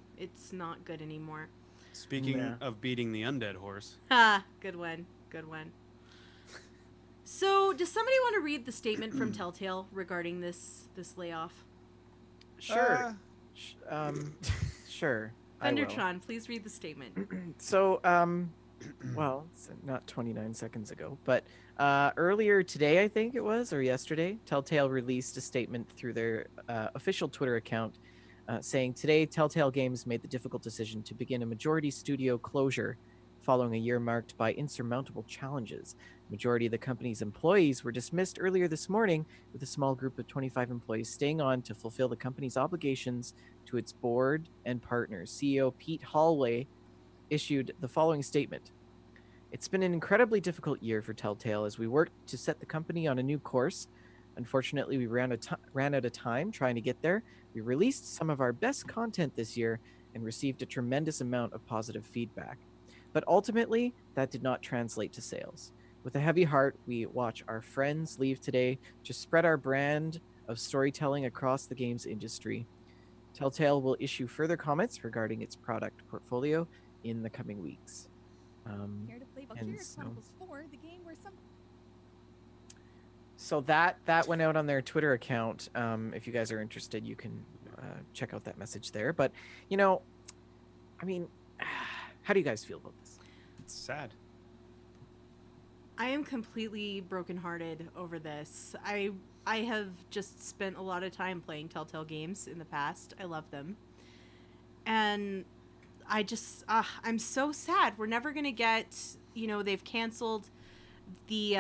not good anymore. Speaking Yeah. of beating the undead horse, Good one. So, does somebody want to read the statement from Telltale regarding this layoff? Sure. Sure. I will. Thundertron, please read the statement. So, well, it's not 29 seconds ago, but earlier today, I think it was, or yesterday, Telltale released a statement through their official Twitter account saying, today, Telltale Games made the difficult decision to begin a majority studio closure following a year marked by insurmountable challenges. Majority of the company's employees were dismissed earlier this morning, with a small group of 25 employees staying on to fulfill the company's obligations to its board and partners. CEO Pete Hallway issued the following statement. It's been an incredibly difficult year for Telltale as we worked to set the company on a new course. Unfortunately, we ran out of time trying to get there. We released some of our best content this year and received a tremendous amount of positive feedback. But ultimately, that did not translate to sales. With a heavy heart, we watch our friends leave today to spread our brand of storytelling across the games industry. Telltale will issue further comments regarding its product portfolio in the coming weeks. Here to play and Valkyria so- Chronicles 4, the game where some So that went out on their Twitter account. If you guys are interested, you can check out that message there. But, I mean, how do you guys feel about this? it's sad. I am completely brokenhearted over this. I have just spent a lot of time playing Telltale games in the past. I love them. And I just, I'm so sad. We're never going to get, they've canceled the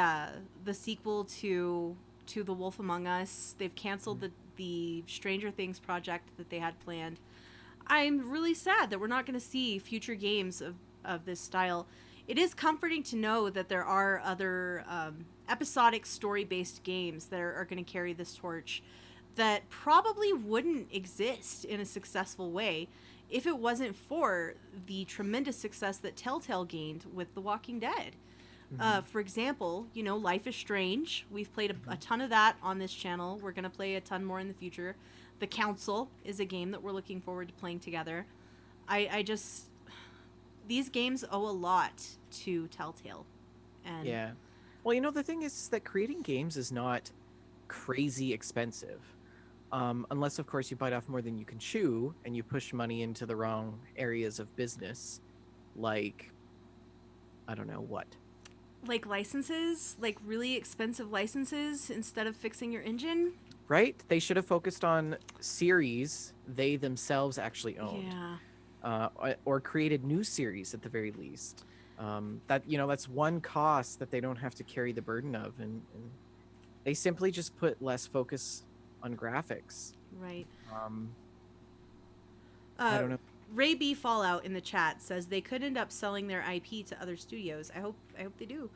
sequel to The Wolf Among Us. They've canceled the Stranger Things project that they had planned. I'm really sad that we're not going to see future games of this style. It is comforting to know that there are other episodic story-based games that are going to carry this torch that probably wouldn't exist in a successful way if it wasn't for the tremendous success that Telltale gained with The Walking Dead. For example, Life is Strange. We've played a ton of that on this channel. We're going to play a ton more in the future. The Council is a game that we're looking forward to playing together. These games owe a lot to Telltale. And Yeah. Well, the thing is that creating games is not crazy expensive. Unless, of course, you bite off more than you can chew and you push money into the wrong areas of business. Like, I don't know what. like licenses, like really expensive licenses instead of fixing your engine. Right? They should have focused on series they themselves actually owned. Yeah. Or created new series at the very least. That's one cost that they don't have to carry the burden of, and they simply just put less focus on graphics. Right. I don't know. Ray B Fallout in the chat says they could end up selling their IP to other studios. I hope they do,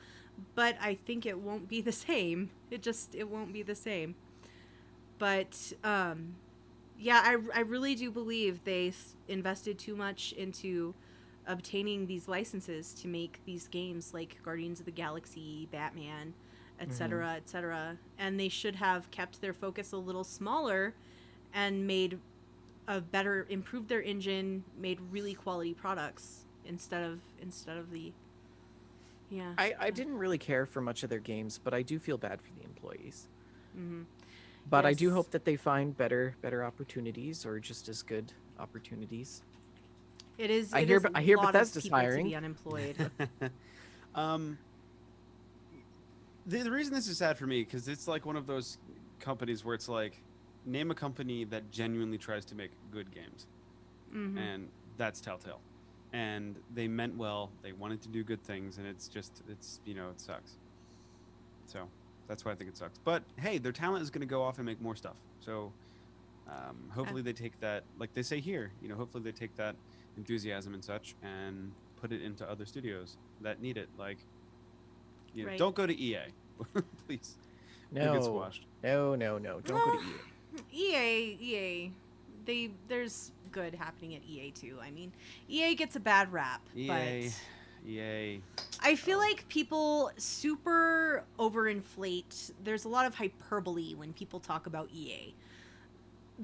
but I think it won't be the same. It won't be the same. But yeah, I really do believe they invested too much into obtaining these licenses to make these games like Guardians of the Galaxy, Batman, etc., etc. And they should have kept their focus a little smaller and improved their engine, made really quality products instead of the. I didn't really care for much of their games, but I do feel bad for the employees. Mm-hmm. But I do Yes. hope that they find better opportunities, or just as good opportunities. It is. I it hear is Be- I hear a lot Bethesda's of people hiring. to be unemployed. um, the reason this is sad for me, because it's like one of those companies where it's like, name a company that genuinely tries to make good games, Mhm. and that's Telltale. And they meant well. They wanted to do good things, and it's it sucks. So that's why I think it sucks. But hey, their talent is going to go off and make more stuff. So hopefully they take that, like they say here, hopefully they take that enthusiasm and such and put it into other studios that need it. Like, Right. don't go to EA, please. You'll get squashed. No. Don't go to EA. There's good happening at EA too. I mean, EA gets a bad rap, EA, but EA. I feel like people super overinflate. There's a lot of hyperbole when people talk about EA.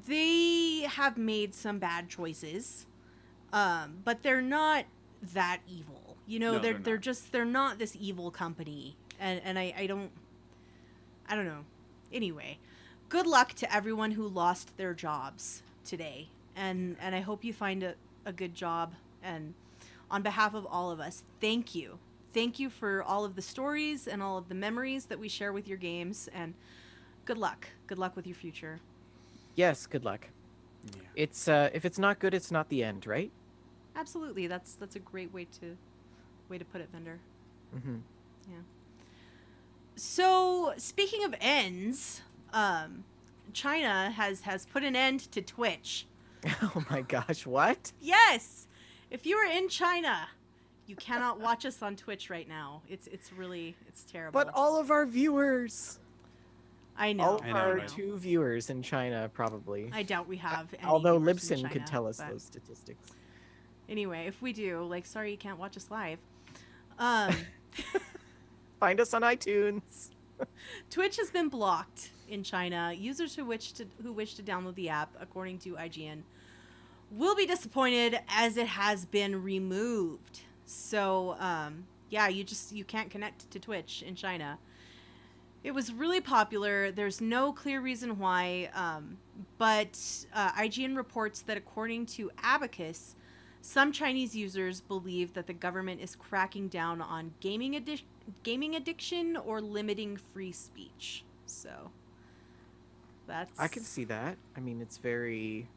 They have made some bad choices, but they're not that evil. No, they're they're not. they're not this evil company, and I don't know. Anyway, good luck to everyone who lost their jobs today, and I hope you find a good job. And on behalf of all of us, thank you for all of the stories and all of the memories that we share with your games, and good luck with your future. Yes, good luck. Yeah. It's if it's not good, it's not the end, right? Absolutely, that's a great way to put it, Vendor. Mm-hmm. So speaking of ends, China has put an end to Twitch. Oh my gosh, what? Yes, if you are in China, you cannot watch us on Twitch right now. It's terrible. But all of our viewers, I know. all of I know, our right? 2 viewers in China, probably. I doubt we have any Although viewers in Libsyn could China, tell us but those statistics. Anyway, if we do, sorry you can't watch us live. Find us on iTunes. Twitch has been blocked in China. Users who wish to download the app, according to IGN, will be disappointed as it has been removed. So, you can't connect to Twitch in China. It was really popular. There's no clear reason why, but IGN reports that according to Abacus, some Chinese users believe that the government is cracking down on gaming addiction or limiting free speech. So that's... I can see that. I mean, it's very,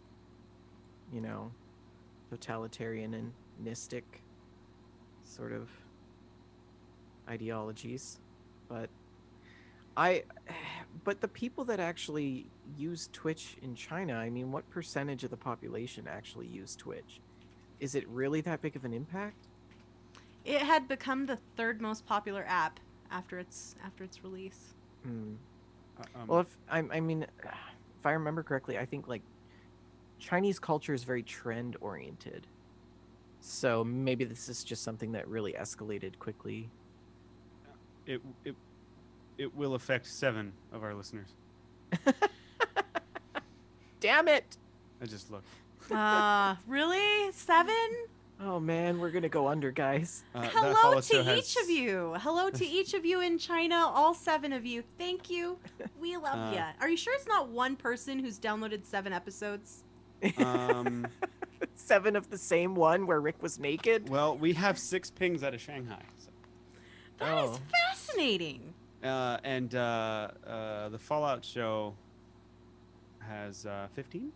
totalitarian and nistic sort of ideologies. But the people that actually use Twitch in China, I mean, what percentage of the population actually use Twitch? Is it really that big of an impact? It had become the third most popular app after its release. Well, if I remember correctly, I think Chinese culture is very trend oriented. So maybe this is just something that really escalated quickly. It will affect 7 of our listeners. Damn it! I just looked. Really? 7? Oh man, we're gonna go under, guys. That Hello follow to show has- each of you. Hello to each of you in China, all 7 of you. Thank you. We love ya. Are you sure it's not one person who's downloaded 7 episodes? 7 of the same one where Rick was naked. Well, we have 6 pings out of Shanghai. So. That is Oh. fascinating. And the Fallout show has 15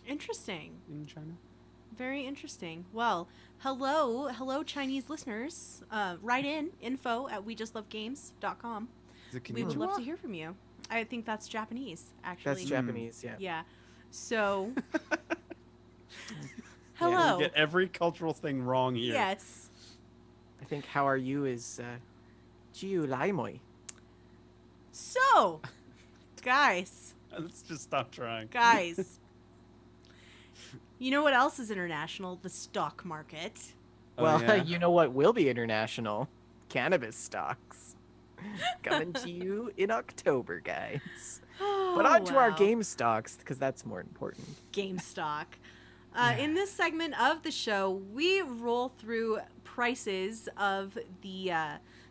Interesting. in China. Very interesting. Well, hello Chinese listeners. Write in info@wejustlovegames.com. Is it We would Konnichiwa? love to hear from you. I think that's Japanese, actually. That's Japanese, yeah. Yeah. So, Yeah, hello. We get every cultural thing wrong here. Yes. I think how are you is Jiu Lai Moi. So, guys, Let's just stop trying. you know what else is international? The stock market. Oh, Well, yeah. you know what will be international? Cannabis stocks. Coming to you in October, guys. But on to our Wow. game stocks, because that's more important. GameStock. In this segment of the show, we roll through prices of the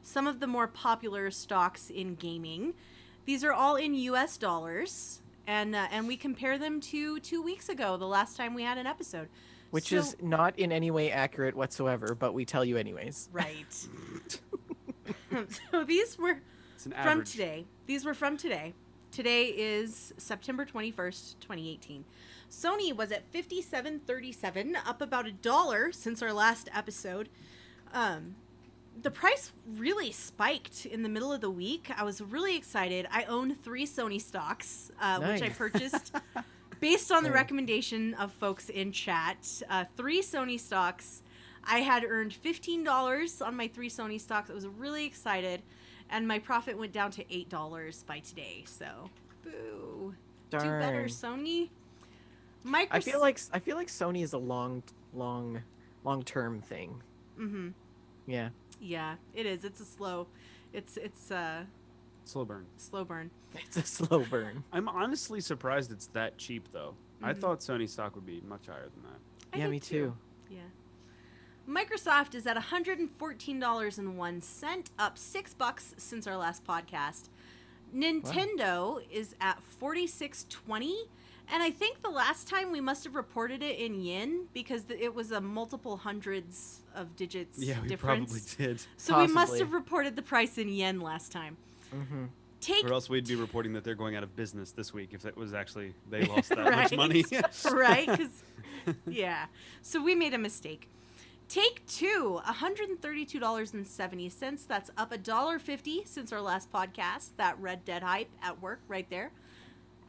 some of the more popular stocks in gaming, These are all in US dollars, and we compare them to 2 weeks ago, the last time we had an episode. Which So- is not in any way accurate whatsoever, but we tell you anyways. right. So these were It's an from average. today. These were from today. Today is September 21st, 2018. Sony was at $57.37, up about $1 since our last episode. The price really spiked in the middle of the week. I was really excited. I own 3 Sony stocks, which I Nice. purchased based on the Nice. recommendation of folks in chat. 3 Sony stocks. I had earned $15 on my 3 Sony stocks. I was really excited, and my profit went down to $8 by today. So, boo. Do better, Darn. Sony. I feel like Sony is a long-term thing. Mm-hmm. Yeah. Yeah, it is. It's a slow. It's Slow burn. slow burn. It's a slow burn. I'm honestly surprised it's that cheap though. I Mhm. thought Sony stock would be much higher than that. I Yeah, think me too. Yeah. Microsoft is at $114.01, up $6 since our last podcast. Nintendo is at $46.20, and I think the last time we must have reported it in yen because it was a multiple hundreds of digits Yeah, we difference. probably did. So we must Possibly. have reported the price in yen last time. Mm-hmm. Take Or else we'd be reporting that they're going out of business this week if it was actually they lost that Right. much money. right? Because yeah, so we made a mistake. Take Two, $132.70. That's up $1.50 since our last podcast. That Red Dead hype at work right there.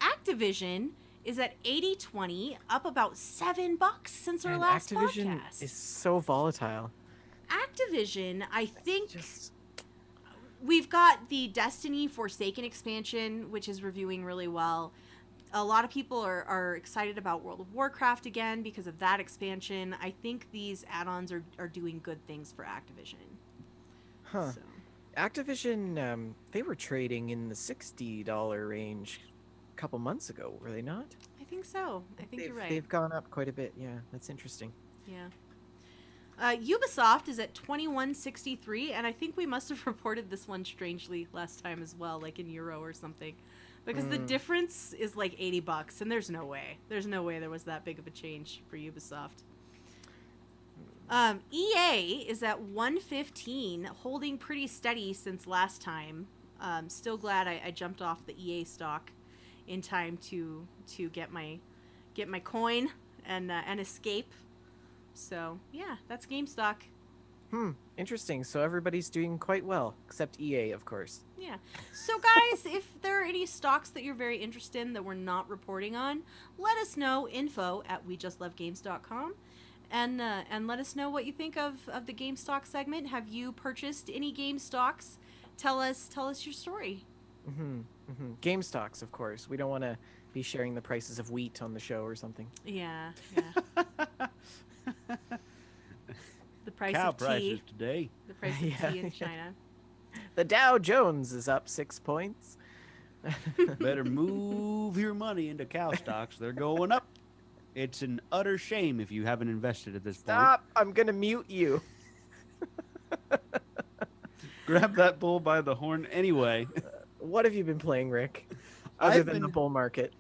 Activision is at $80.20, up about $7 since our And last Activision podcast. is so volatile. Activision, I think Just we've got the Destiny Forsaken expansion, which is reviewing really well. A lot of people are excited about World of Warcraft again because of that expansion. I think these add-ons are doing good things for Activision. huh. So, Activision, they were trading in the $60 range a couple months ago, were they not? I think so. I think you're right. They've gone up quite a bit. Yeah, that's interesting. Yeah. Ubisoft is at $21.63, and I think we must have reported this one strangely last time as well, like in euro or something, because the difference is like $80, and there's no way there was that big of a change for Ubisoft. EA is at $115, holding pretty steady since last time. Still glad I jumped off the EA stock in time to get my coin and escape. So yeah, that's GameStop. Interesting. So everybody's doing quite well, except EA, of course. Yeah. So guys, if there are any stocks that you're very interested in that we're not reporting on, let us know. info@wejustlovegames.com, and let us know what you think of the GameStop segment. Have you purchased any game stocks? Tell us your story. Game stocks, of course. We don't want to be sharing the prices of wheat on the show or something. Yeah. The price Cow of prices tea. today. The price of Yeah. tea in China. The Dow Jones is up 6 points. Better move your money into cow stocks. They're going up. It's an utter shame if you haven't invested at this Stop! I'm gonna mute you. point. Grab that bull by the horn anyway. What have you been playing, Rick? Other I've than the been- bull market.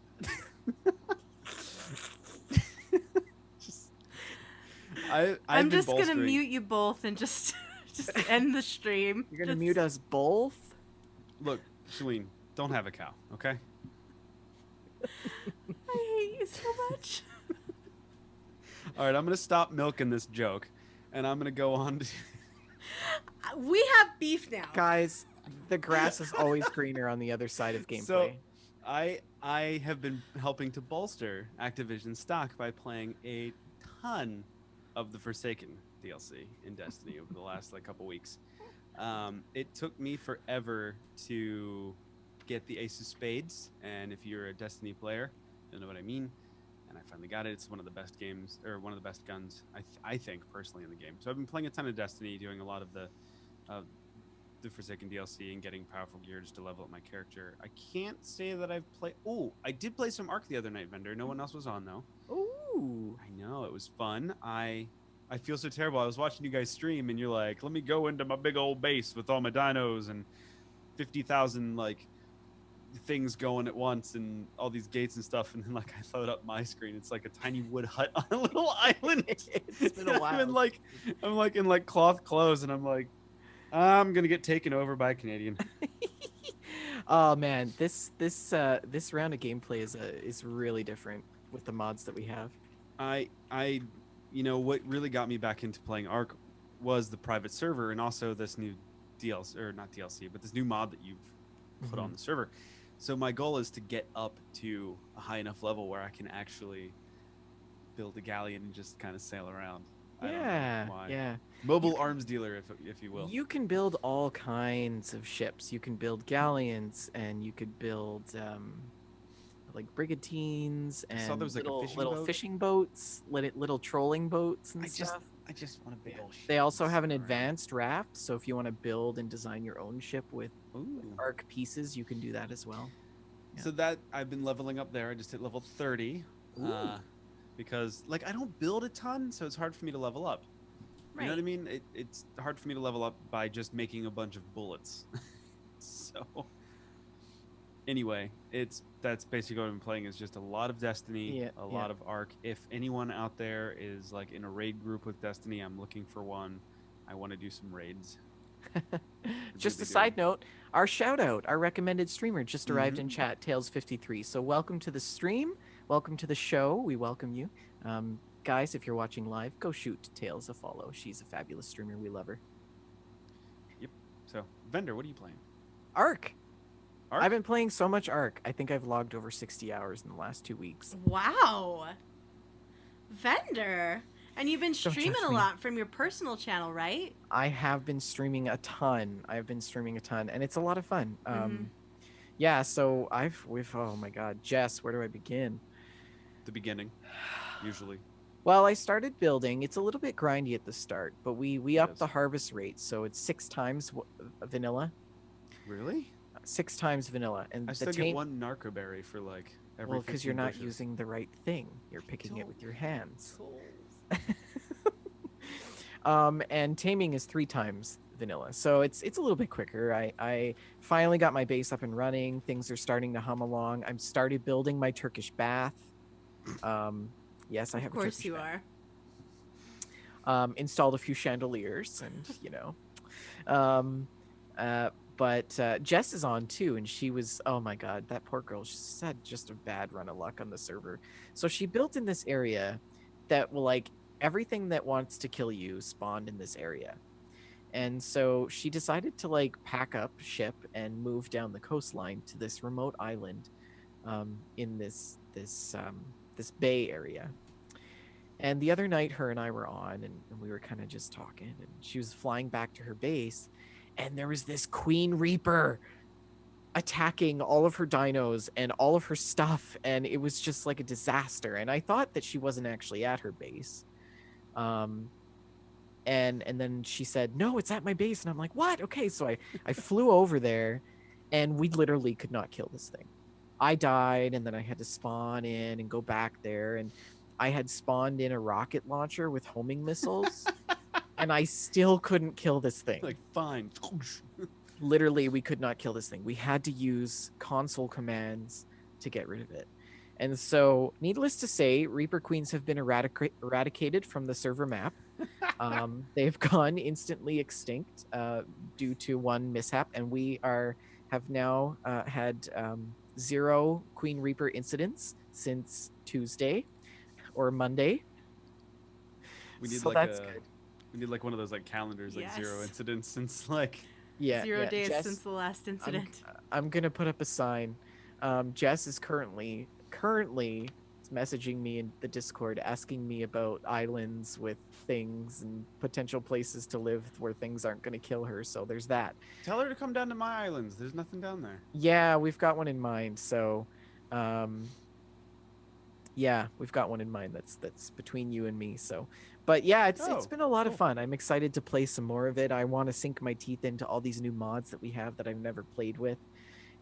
I've I'm been just gonna bolstering- mute you both and just end the stream. You're gonna Just- mute us both? Look, Shalene, don't have a cow, okay? I hate you so much. All right, I'm gonna stop milking this joke, and I'm gonna go on to. We have beef now. Guys, the grass is always greener on the other side of gameplay. So, I have been helping to bolster Activision stock by playing a ton of the Forsaken DLC in Destiny over the last couple weeks. It took me forever to get the Ace of Spades, and if you're a Destiny player, you'll know what I mean. And I finally got it. It's one of the best games, or one of the best guns, I think, personally, in the game. So I've been playing a ton of Destiny, doing a lot of the Forsaken DLC and getting powerful gear just to level up my character. I can't say that I've played. Oh, I did play some Ark the other night, Vendor. No one else was on though. Ooh. I know, it was fun. I feel so terrible. I was watching you guys stream, and you're like, "Let me go into my big old base with all my dinos and 50,000 things going at once and all these gates and stuff, and then like I load up my screen, it's like a tiny wood hut on a little island. It's been a I'm while. in like cloth clothes, and I'm like, I'm gonna get taken over by a Canadian. Oh man, this round of gameplay is really different with the mods that we have. I you know what really got me back into playing Ark was the private server, and also this new DLC, or not DLC, but this new mod that you've put on the server. So my goal is to get up to a high enough level where I can actually build a galleon and just kind of sail around. I don't know why. Yeah. Mobile arms dealer, if you will. You can build all kinds of ships. You can build galleons, and you could build like brigantines I saw and there was, like, a little fishing boat. fishing boats, little trolling boats and I stuff. just want a big old ship. They also have an Around. advanced raft, so if you want to build and design your own ship with Ooh. Arc pieces, you can do that as well. Yeah. So that I've been leveling up there. I just hit level 30 because like I don't build a ton, so it's hard for me to level up. You know what I mean? It's hard for me to level up by just making a bunch of bullets. So anyway, that's basically what I've been playing, is just a lot of Destiny, a lot of Ark. If anyone out there is like in a raid group with Destiny, I'm looking for one. I want to do some raids. Just a side note, our shout out, our recommended streamer just arrived in chat, Tails53. So welcome to the stream, welcome to the show. We welcome you. Guys, if you're watching live, go shoot Tails a follow. She's a fabulous streamer. We love her. Yep. So, Vendor, what are you playing? Ark. Ark? I've been playing so much Ark. I think I've logged over 60 hours in the last 2 weeks. Wow. Vendor. And you've been Don't streaming judge a me. lot from your personal channel, right? I have been streaming a ton. And it's a lot of fun. Mhm. Yeah, so oh my god, Jess, where do I begin? The beginning, usually. Well, I started building. It's a little bit grindy at the start, but we upped is. the harvest rate, so it's 6 times vanilla. Really? 6 times vanilla, and I the still get tame. one narco berry for like every. Well, because 15 you're not bushes. using the right thing. You're picking it with your hands. And taming is 3 times vanilla, so it's a little bit quicker. I finally got my base up and running. Things are starting to hum along. I'm started building my Turkish bath. Yes, I have. Of course a Turkish you bath. are. Installed a few chandeliers, and but Jess is on too, and she was, oh my god, that poor girl, she's had just a bad run of luck on the server. So she built in this area that will, like, everything that wants to kill you spawned in this area. And so she decided to like pack up ship and move down the coastline to this remote island in this bay area. And the other night, her and I were on, and we were kind of just talking, and she was flying back to her base, and there was this Queen Reaper attacking all of her dinos and all of her stuff, and it was just like a disaster. And I thought that she wasn't actually at her base. And then she said, no, it's at my base. And I'm like, what? Okay, so I flew over there, and we literally could not kill this thing. I died, and then I had to spawn in and go back there, and I had spawned in a rocket launcher with homing missiles, and I still couldn't kill this thing. Like, fine. Literally, we could not kill this thing. We had to use console commands to get rid of it. And so, needless to say, Reaper Queens have been eradicated from the server map. They've gone instantly extinct due to one mishap, and we have now had 0 Queen Reaper incidents since Tuesday or Monday. We need So like that's good. We need like one of those like calendars, like 0 Yes. incidents since like. Yeah, 0 yeah. days Jess, since the last incident. I'm gonna put up a sign. Jess is currently messaging me in the Discord, asking me about islands with things and potential places to live where things aren't gonna kill her. So there's that. Tell her to come down to my islands. There's nothing down there. Yeah, we've got one in mind. So, yeah, we've got one in mind that's between you and me. So, but yeah, it's been a lot of fun. I'm excited to play some more of it. I want to sink my teeth into all these new mods that we have that I've never played with,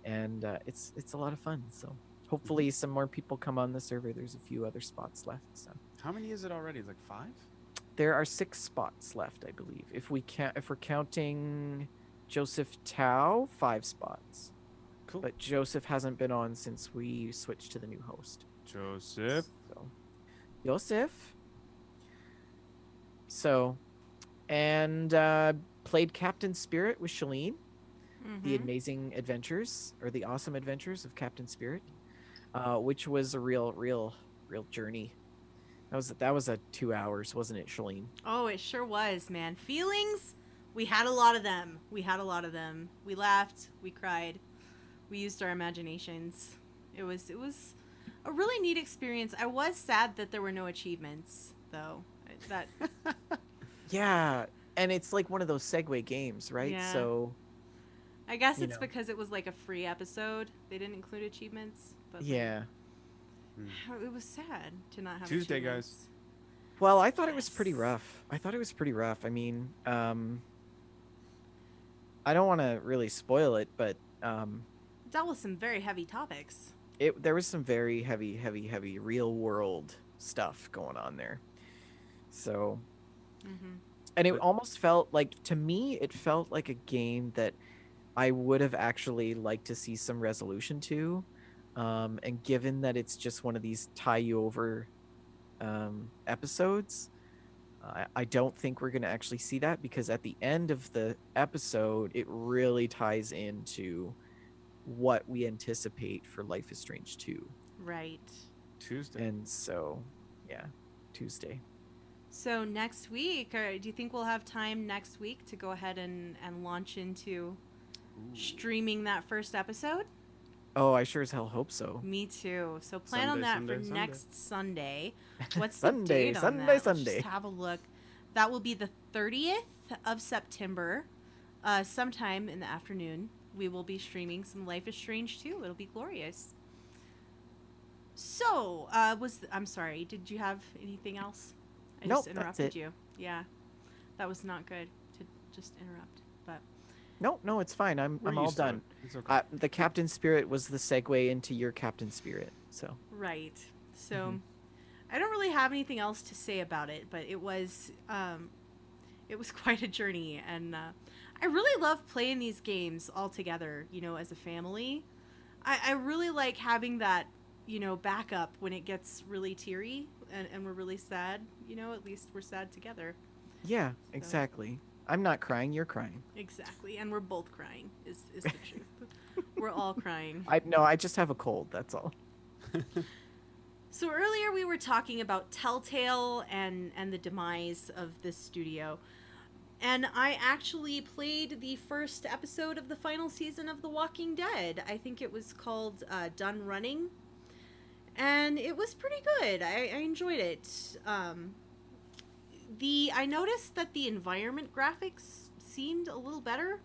and it's a lot of fun. So hopefully some more people come on the server. There's a few other spots left. So How many is it already? Like 5? there are 6 spots left, I believe. If we're counting Joseph Tao, 5 spots. Cool. but Joseph hasn't been on since we switched to the new host. Joseph. So, Joseph. So, and played Captain Spirit with Shalene. The amazing adventures, or the awesome adventures of Captain Spirit, which was a real journey. That was a 2 hours, wasn't it, Shalene? Oh, it sure was, man. Feelings, we had a lot of them. We laughed, we cried, we used our imaginations. It was a really neat experience. I was sad that there were no achievements, though. That Yeah, and it's like one of those segue games, right? Yeah. So I guess You it's know. because it was like a free episode. They didn't include achievements. But like, yeah. it was sad to not have Tuesday, achievements. guys. Well, I thought it was pretty Yes. rough. I mean, I don't want to really spoil it, but Dealt with some very heavy topics. there was some very heavy real world stuff going on there. So, Mm-hmm. and it But- almost felt like, to me, it felt like a game that I would have actually liked to see some resolution to. And given that it's just one of these tie you over episodes, I don't think we're going to actually see that, because at the end of the episode, it really ties into what we anticipate for Life is Strange 2. Right. Tuesday. And so, yeah, Tuesday. So next week, or do you think we'll have time next week to go ahead and launch into Ooh. streaming that first episode? Oh, I sure as hell hope so. Me too. So plan on Sunday, that for Sunday. next Sunday. What's Sunday, the date on Sunday, that? Let's Sunday. just have a look. That will be the 30th of September. Sometime in the afternoon, we will be streaming some Life is Strange 2. It'll be glorious. So, I'm sorry. Did you have anything else? I Nope, just that's interrupted it. you. Yeah, that was not good to just interrupt. But No, it's fine. I'm We're all used to it. done. It's okay. The Captain Spirit was the segue into your Captain Spirit. So, right. So, Mhm. I don't really have anything else to say about it. But it was quite a journey, and I really love playing these games all together. You know, as a family, I really like having that, you know, backup when it gets really teary and we're really sad. You know, at least we're sad together. yeah, exactly. I'm not crying. You're crying. Exactly, and we're both crying. Is the truth? We're all crying. I just have a cold. That's all. So earlier we were talking about Telltale and the demise of this studio. And I actually played the first episode of the final season of The Walking Dead. I think it was called Done Running. And it was pretty good. I enjoyed it. I noticed that the environment graphics seemed a little better.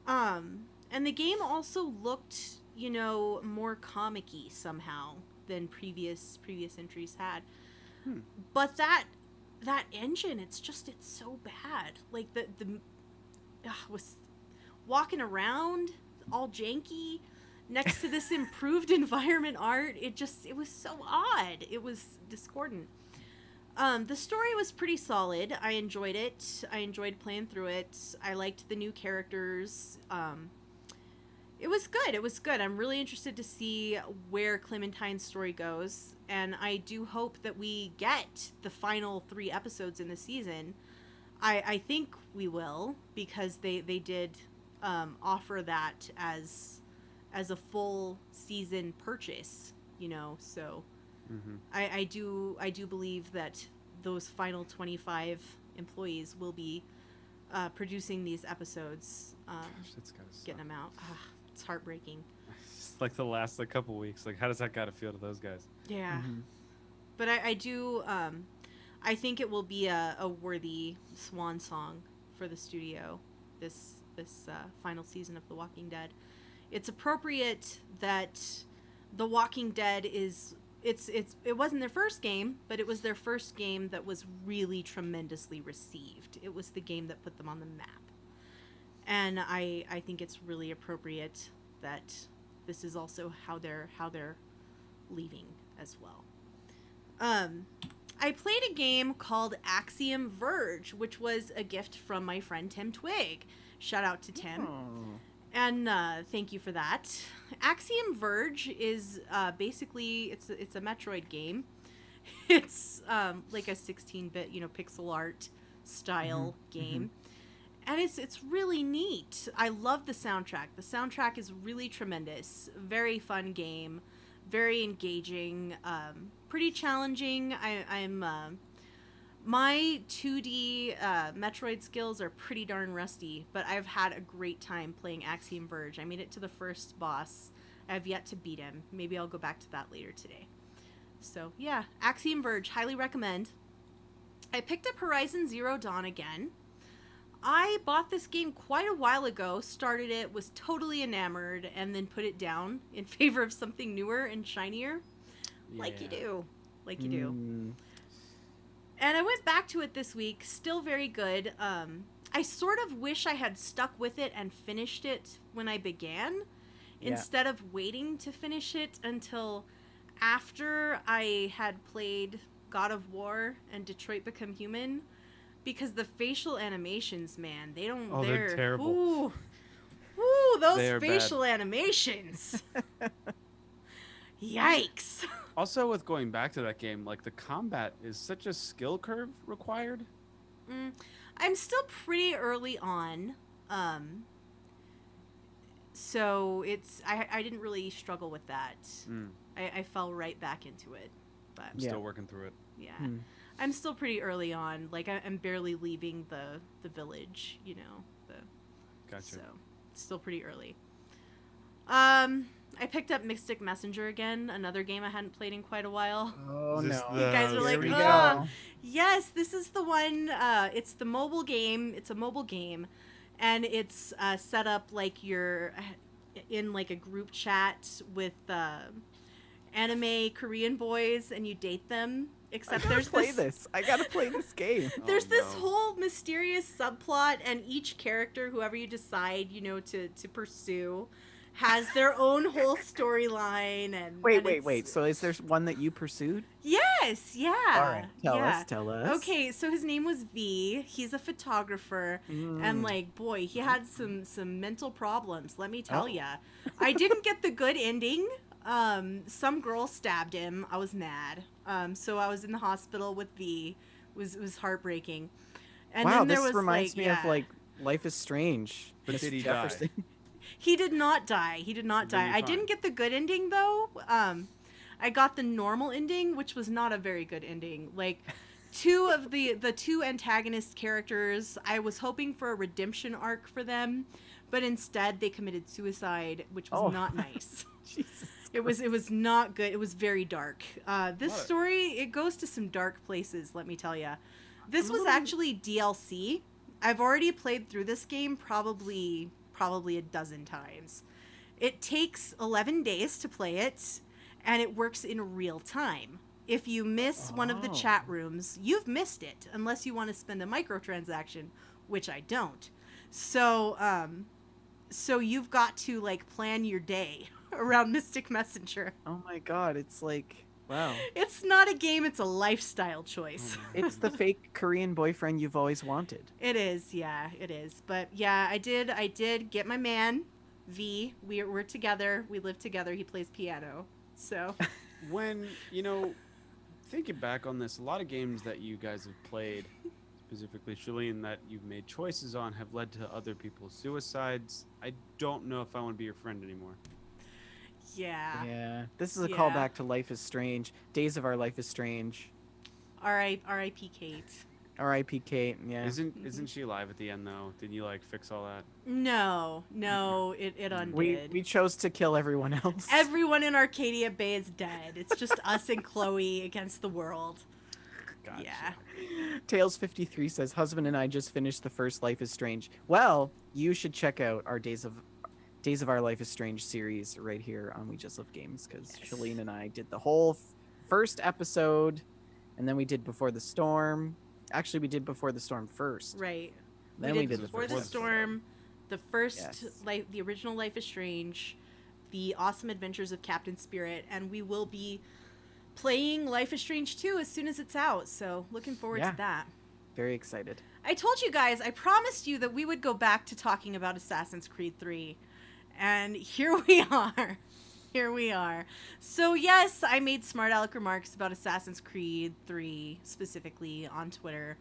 And the game also looked, you know, more comic-y somehow than previous entries had. But that engine, it's so bad. Like was walking around all janky next to this improved environment art. It was so odd. It was discordant. The story was pretty solid. I enjoyed it. I enjoyed playing through it. I liked the new characters. It was good. I'm really interested to see where Clementine's story goes, and I do hope that we get the final 3 episodes in the season. I think we will, because they did offer that as a full season purchase, you know. So I do believe that those final 25 employees will be producing these episodes, Gosh, that's gotta suck. getting them out. It's heartbreaking. It's like the last couple weeks. Like, how does that gotta feel to those guys? Yeah. Mhm. But I do, I think it will be a worthy swan song for the studio, this final season of The Walking Dead. It's appropriate that The Walking Dead it wasn't their first game, but it was their first game that was really tremendously received. It was the game that put them on the map. And I think it's really appropriate that this is also how they're leaving as well. I played a game called Axiom Verge, which was a gift from my friend Tim Twig. Shout out to Tim. Oh. And thank you for that. Axiom Verge is basically it's a Metroid game. It's like a 16-bit, pixel art style game. And it's really neat. I love the soundtrack. The soundtrack is really tremendous. Very fun game, very engaging, pretty challenging. I'm my 2D Metroid skills are pretty darn rusty, but I've had a great time playing Axiom Verge. I made it to the first boss. I have yet to beat him. Maybe I'll go back to that later today. So yeah, Axiom Verge, highly recommend. I picked up Horizon Zero Dawn again. I bought this game quite a while ago, started it, was totally enamored, and then put it down in favor of something newer and shinier. Like you do. Like you do. And I went back to it this week, still very good. I sort of wish I had stuck with it and finished it when I began, instead of waiting to finish it until after I had played God of War and Detroit Become Human, because the facial animations, man, they're terrible. Ooh, those They are facial animations. Yikes. Also, with going back to that game, like the combat is such a skill curve required. I'm still pretty early on. So I didn't really struggle with that. I fell right back into it. But I'm still working through it. yeah. I'm still pretty early on. Like I'm barely leaving the village, Gotcha. So still pretty early. I picked up Mystic Messenger again, another game I hadn't played in quite a while. Oh Is this no! the- You guys are Here like, we oh, yes, this is the one. It's the mobile game. It's a mobile game, and it's set up like you're in like a group chat with anime Korean boys, and you date them. Except there's this. I gotta play this game. There's this no. whole mysterious subplot, and each character, whoever you decide, to pursue, has their own whole storyline. And Wait. So is there one that you pursued? Yes, yeah. All right, tell us. Okay, so his name was V. He's a photographer, and like, boy, he had some mental problems. Let me tell ya. I didn't get the good ending. Some girl stabbed him. I was mad. So I was in the hospital with V. It was heartbreaking. And wow, then there this was reminds me of like Life is Strange. But Mr. did he Jefferson. He did not die. He did not Then die. you're I fine. didn't get the good ending though. I got the normal ending, which was not a very good ending. Like two of the two antagonist characters, I was hoping for a redemption arc for them, but instead they committed suicide, which was not nice. Jesus. It was not good. It was very dark. This What? story, it goes to some dark places, let me tell you. This was little- actually DLC. I've already played through this game probably a dozen times. It takes 11 days to play it, and it works in real time. If you miss one of the Oh. chat rooms, you've missed it, unless you want to spend a microtransaction, which I don't. So you've got to like plan your day around Mystic Messenger. Oh my god, it's like, wow. It's not a game, it's a lifestyle choice. It's the fake Korean boyfriend you've always wanted. It is, yeah, it is. But yeah, I did get my man, V. We're together. We live together. He plays piano. So When, thinking back on this, a lot of games that you guys have played, specifically Shalene, that you've made choices on have led to other people's suicides. I don't know if I want to be your friend anymore. yeah. Yeah. This is a Yeah. callback to Life is Strange. Days of Our Life is Strange. R.I.P. Kate. R.I.P. Kate. Yeah. Isn't she alive at the end though? Didn't you like fix all that? No, it undid. We chose to kill everyone else. Everyone in Arcadia Bay is dead. It's just us and Chloe against the world. Gotcha. Yeah. Tails53 says, husband and I just finished the first Life is Strange. Well, you should check out our Days of Our Life is Strange series right here on We Just Love Games, because Yes. Shalene and I did the whole first episode, and then we did Before the Storm. Actually, we did Before the Storm first. Right. Then we did the Before first the episode. Storm, the first Yes. the original Life is Strange, the Awesome Adventures of Captain Spirit, and we will be playing Life is Strange 2 as soon as it's out. So looking forward Yeah. to that. Very excited. I told you guys, I promised you that we would go back to talking about Assassin's Creed 3. And here we are. Here we are. So yes, I made smart aleck remarks about Assassin's Creed 3 specifically on Twitter.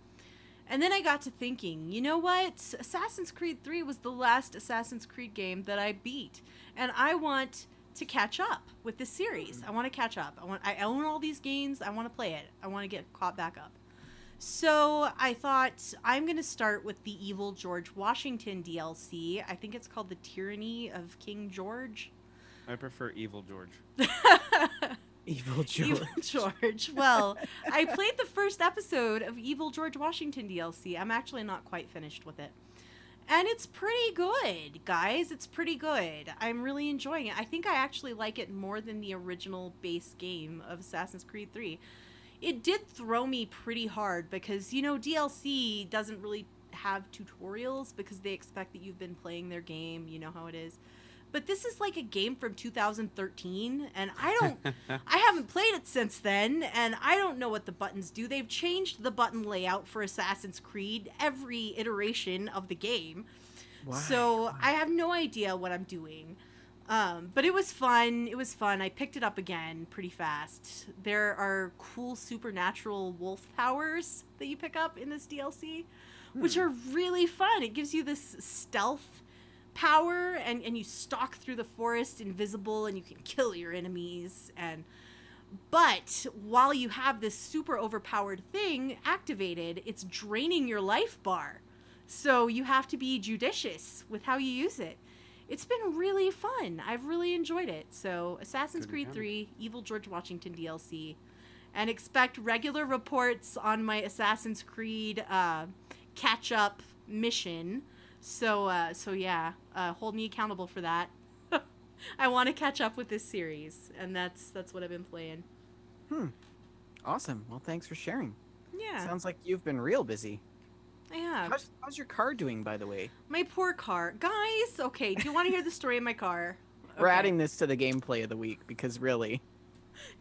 And then I got to thinking, you know what? Assassin's Creed 3 was the last Assassin's Creed game that I beat. And I want to catch up with this series. I want to catch up. I own all these games. I want to play it. I want to get caught back up. So I thought I'm going to start with the Evil George Washington DLC. I think it's called The Tyranny of King George. I prefer Evil George. Evil George. Evil George. Well, I played the first episode of Evil George Washington DLC. I'm actually not quite finished with it. And it's pretty good, guys. It's pretty good. I'm really enjoying it. I think I actually like it more than the original base game of Assassin's Creed 3. It did throw me pretty hard because, you know, DLC doesn't really have tutorials because they expect that you've been playing their game. You know how it is. But this is like a game from 2013, and I haven't played it since then, and I don't know what the buttons do. They've changed the button layout for Assassin's Creed every iteration of the game. Why? So I have no idea what I'm doing. But it was fun. It was fun. I picked it up again pretty fast. There are cool supernatural wolf powers that you pick up in this DLC, which are really fun. It gives you this stealth power, and you stalk through the forest invisible, and you can kill your enemies. But while you have this super overpowered thing activated, it's draining your life bar. So you have to be judicious with how you use it. It's been really fun. I've really enjoyed it. So Assassin's Creed 3, Evil George Washington DLC. And expect regular reports on my Assassin's Creed catch-up mission. So yeah, hold me accountable for that. I want to catch up with this series, and that's what I've been playing. Awesome. Well, thanks for sharing. Yeah. Sounds like you've been real busy. I have. How's your car doing, by the way? My poor car. Guys, okay, do you want to hear the story of my car? We're Okay. adding this to the gameplay of the week because really.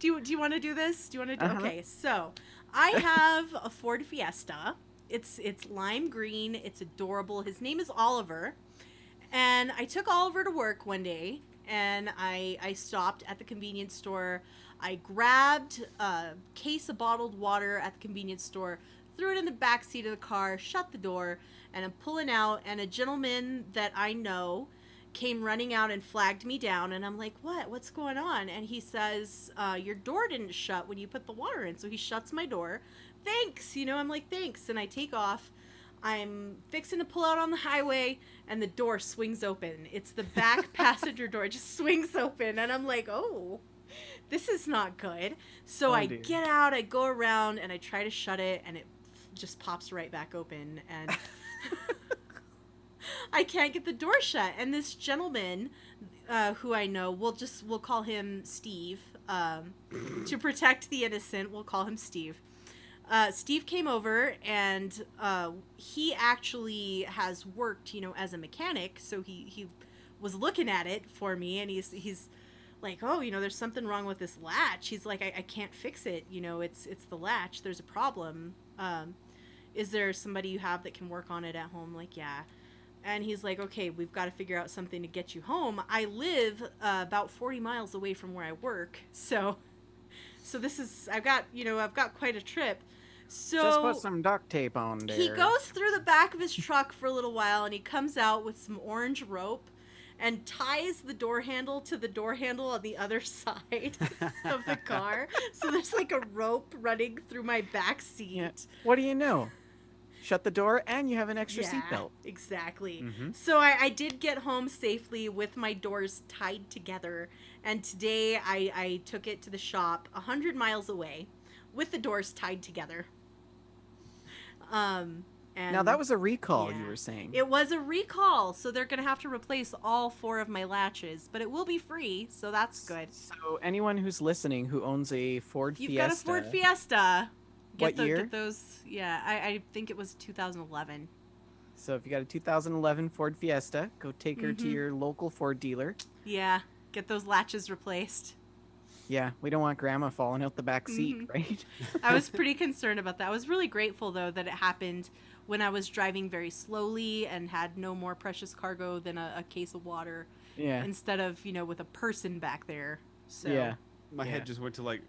Do you want to do this? Do you want to do Uh-huh. Okay, so I have a Ford Fiesta. It's lime green. It's adorable. His name is Oliver. And I took Oliver to work one day, and I stopped at the convenience store. I grabbed a case of bottled water at the convenience store, threw it in the back seat of the car, shut the door, and I'm pulling out, and a gentleman that I know came running out and flagged me down, and I'm like, what's going on? And he says, your door didn't shut when you put the water in. So he shuts my door. Thanks, I'm like, thanks. And I take off. I'm fixing to pull out on the highway, and the door swings open. It's the back passenger door. It just swings open, and I'm like, oh, this is not good. So I dear. get out, I go around, and I try to shut it, and it just pops right back open, and I can't get the door shut. And this gentleman, who I know, we'll call him Steve, to protect the innocent, we'll call him Steve. Steve came over, and he actually has worked, as a mechanic, so he was looking at it for me, and he's like, oh, there's something wrong with this latch. He's like, I can't fix it, it's the latch, there's a problem. Is there somebody you have that can work on it at home? Like, yeah. And he's like, okay, we've got to figure out something to get you home. I live about 40 miles away from where I work, so this is, I've got quite a trip. So Just put some duct tape on there. he goes through the back of his truck for a little while, and he comes out with some orange rope and ties the door handle to the door handle on the other side of the car. So there's like a rope running through my back seat. Yeah. What do you know? Shut the door, and you have an extra seatbelt. Exactly. Mm-hmm. So I did get home safely with my doors tied together. And today I took it to the shop 100 miles away with the doors tied together. And Now, that was a recall, yeah. you were saying. It was a recall, so they're going to have to replace all 4 of my latches, but it will be free, so that's good. So anyone who's listening who owns a Ford You've Fiesta... got a Ford Fiesta. What year? Get those, yeah, I think it was 2011. So if you got a 2011 Ford Fiesta, go take her to Mhm. your local Ford dealer. Yeah, get those latches replaced. Yeah, we don't want Grandma falling out the back seat, Mhm. right? I was pretty concerned about that. I was really grateful, though, that it happened when I was driving very slowly and had no more precious cargo than a case of water. Yeah. instead of, with a person back there. So Yeah. My Yeah. head just went to like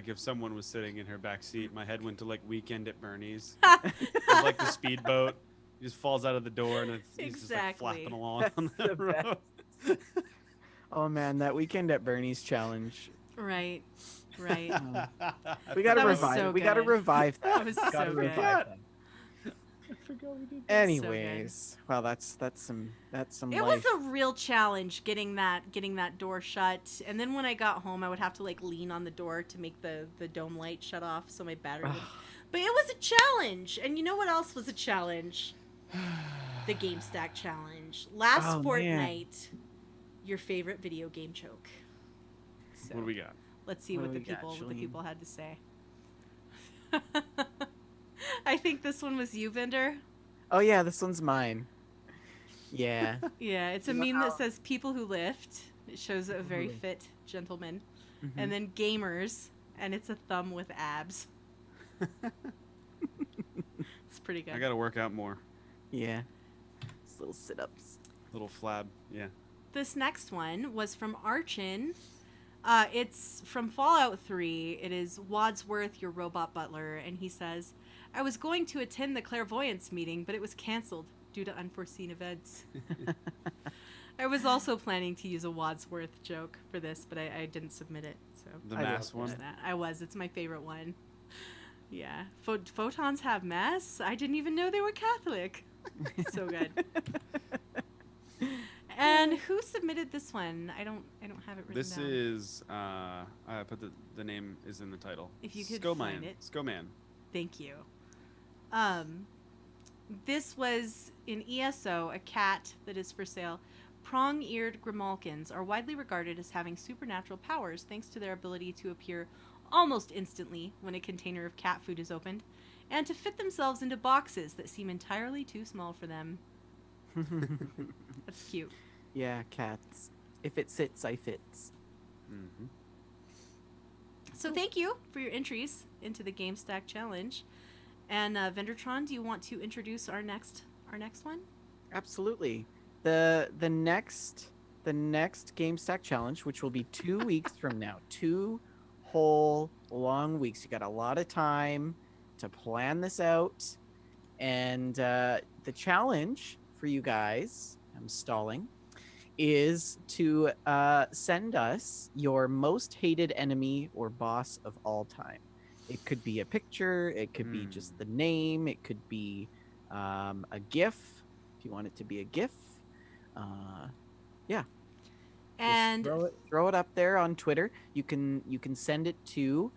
if someone was sitting in her back seat, my head went to like Weekend at Bernie's. It's like the speedboat. He just falls out of the door and he's just like Exactly. flapping along on That's the the road. Oh man, that Weekend at Bernie's challenge. Right. Right. We gotta That was revive. so We gotta good. revive that. That was Gotta so good. revive that. I forgot we did that. Anyways, well, that's some It life. was a real challenge getting that door shut, and then when I got home, I would have to like lean on the door to make the dome light shut off, so my battery would. But it was a challenge, and you know what else was a challenge? The Gamestack challenge. Last Oh, man. fortnight, your favorite video game joke. So What do we got? let's see What what do the we got, people Shalene? had to say. I think this one was you, Vinder. Oh yeah, this one's mine. Yeah. Yeah, it's a Wow. meme that says people who lift. It shows a very Mhm. fit gentleman. Mhm. And then gamers, and it's a thumb with abs. It's pretty good. I gotta work out more. Yeah. Just little sit-ups. Little flab. Yeah. This next one was from Archin. It's from Fallout 3. It is Wadsworth, your robot butler, and he says, I was going to attend the clairvoyance meeting, but it was canceled due to unforeseen events. I was also planning to use a Wadsworth joke for this, but I didn't submit it. So The I mass love one. that. I was. It's my favorite one. Yeah. Photons have mass? I didn't even know they were Catholic. So good. And who submitted this one? I don't have it written This down. is I put the name is in the title. If you could Skoman. find it. Skoman. Thank you. This was in ESO, a cat that is for sale. Prong-eared grimalkins are widely regarded as having supernatural powers thanks to their ability to appear almost instantly when a container of cat food is opened, and to fit themselves into boxes that seem entirely too small for them. That's cute. Yeah, cats. If it sits, I fits. Mm-hmm. So thank you for your entries into the Gamestack challenge. And Vendertron, do you want to introduce our next one? Absolutely. The next Gamestack challenge, which will be 2 weeks from now, 2 whole long weeks. You got a lot of time to plan this out, and the challenge for you guys, I'm stalling, is to send us your most hated enemy or boss of all time. It could be a picture, it could be just the name, it could be a GIF, if you want it to be a GIF. Yeah. And Just throw it up there on Twitter. You can send it to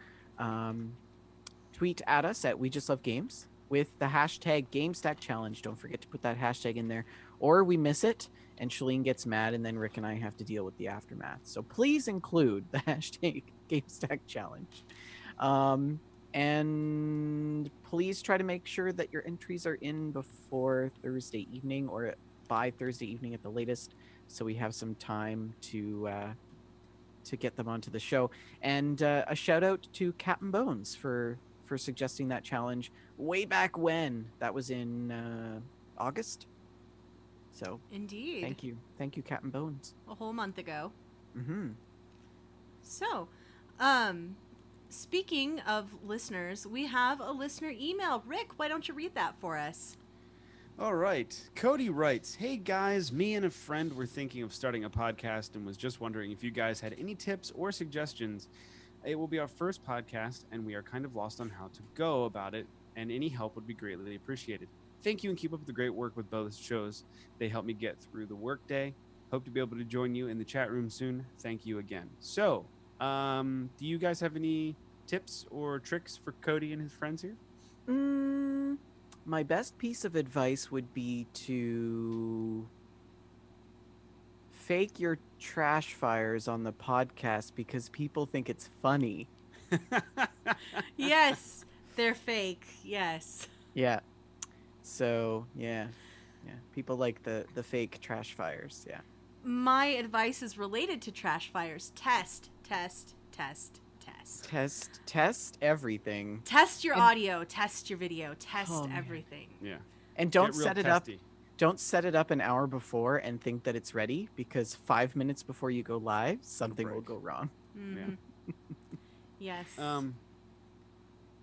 tweet at us at We Just Love Games with the hashtag Gamestack Challenge. Don't forget to put that hashtag in there, or we miss it and Shalene gets mad, and then Rick and I have to deal with the aftermath. So please include the hashtag Gamestack Challenge. And please try to make sure that your entries are in before Thursday evening, or by Thursday evening at the latest, so we have some time to get them onto the show. And a shout out to Captain Bones for suggesting that challenge way back when. That was in August. So indeed, thank you, Captain Bones. a whole month ago. Mm-hmm. So, speaking of listeners, we have a listener email. Rick, why don't you read that for us? All right. Cody writes, hey guys, me and a friend were thinking of starting a podcast and was just wondering if you guys had any tips or suggestions. It will be our first podcast and we are kind of lost on how to go about it, and any help would be greatly appreciated. Thank you and keep up the great work with both shows. They help me get through the workday. Hope to be able to join you in the chat room soon. Thank you again. So, do you guys have any tips or tricks for Cody and his friends here? My best piece of advice would be to fake your trash fires on the podcast because people think it's funny. Yes, they're fake. Yes. Yeah. So, yeah. People like the fake trash fires. Yeah. My advice is related to trash fires. Test. Test everything. Test your audio, test your video, test Oh, man. everything. Yeah. And don't Get real set it up. testy. don't set it up an hour before and think that it's ready, because 5 minutes before you go live, something will break. go wrong. Mhm. Yes.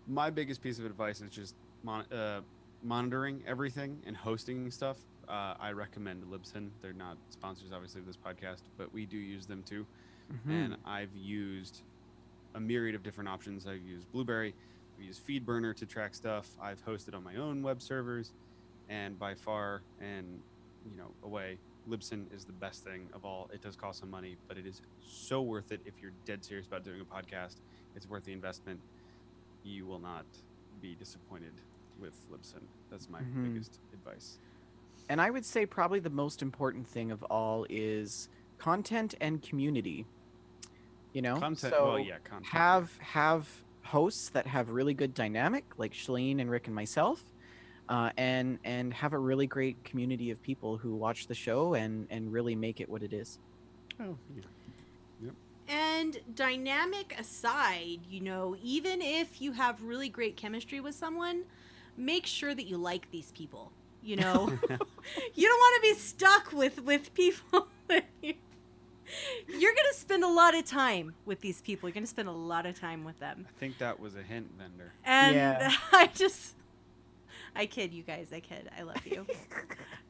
My biggest piece of advice is just monitoring everything and hosting stuff. I recommend Libsyn. They're not sponsors, obviously, of this podcast, but we do use them too. And I've used a myriad of different options. I've used Blueberry, I've used FeedBurner to track stuff. I've hosted on my own web servers, and by far and away, Libsyn is the best thing of all. It does cost some money, but it is so worth it if you're dead serious about doing a podcast. It's worth the investment. You will not be disappointed with Libsyn. That's my biggest advice. And I would say probably the most important thing of all is content and community. Content. So Well, yeah, content. have hosts that have really good dynamic, like Shalene and Rick and myself, and have a really great community of people who watch the show and really make it what it is. Oh, yeah. And dynamic aside, even if you have really great chemistry with someone, make sure that you like these people. You don't want to be stuck with people. You're going to spend a lot of time with these people. You're going to spend a lot of time with them. I think that was a hint, Vendor. And Yeah. I kid, you guys. I kid. I love you.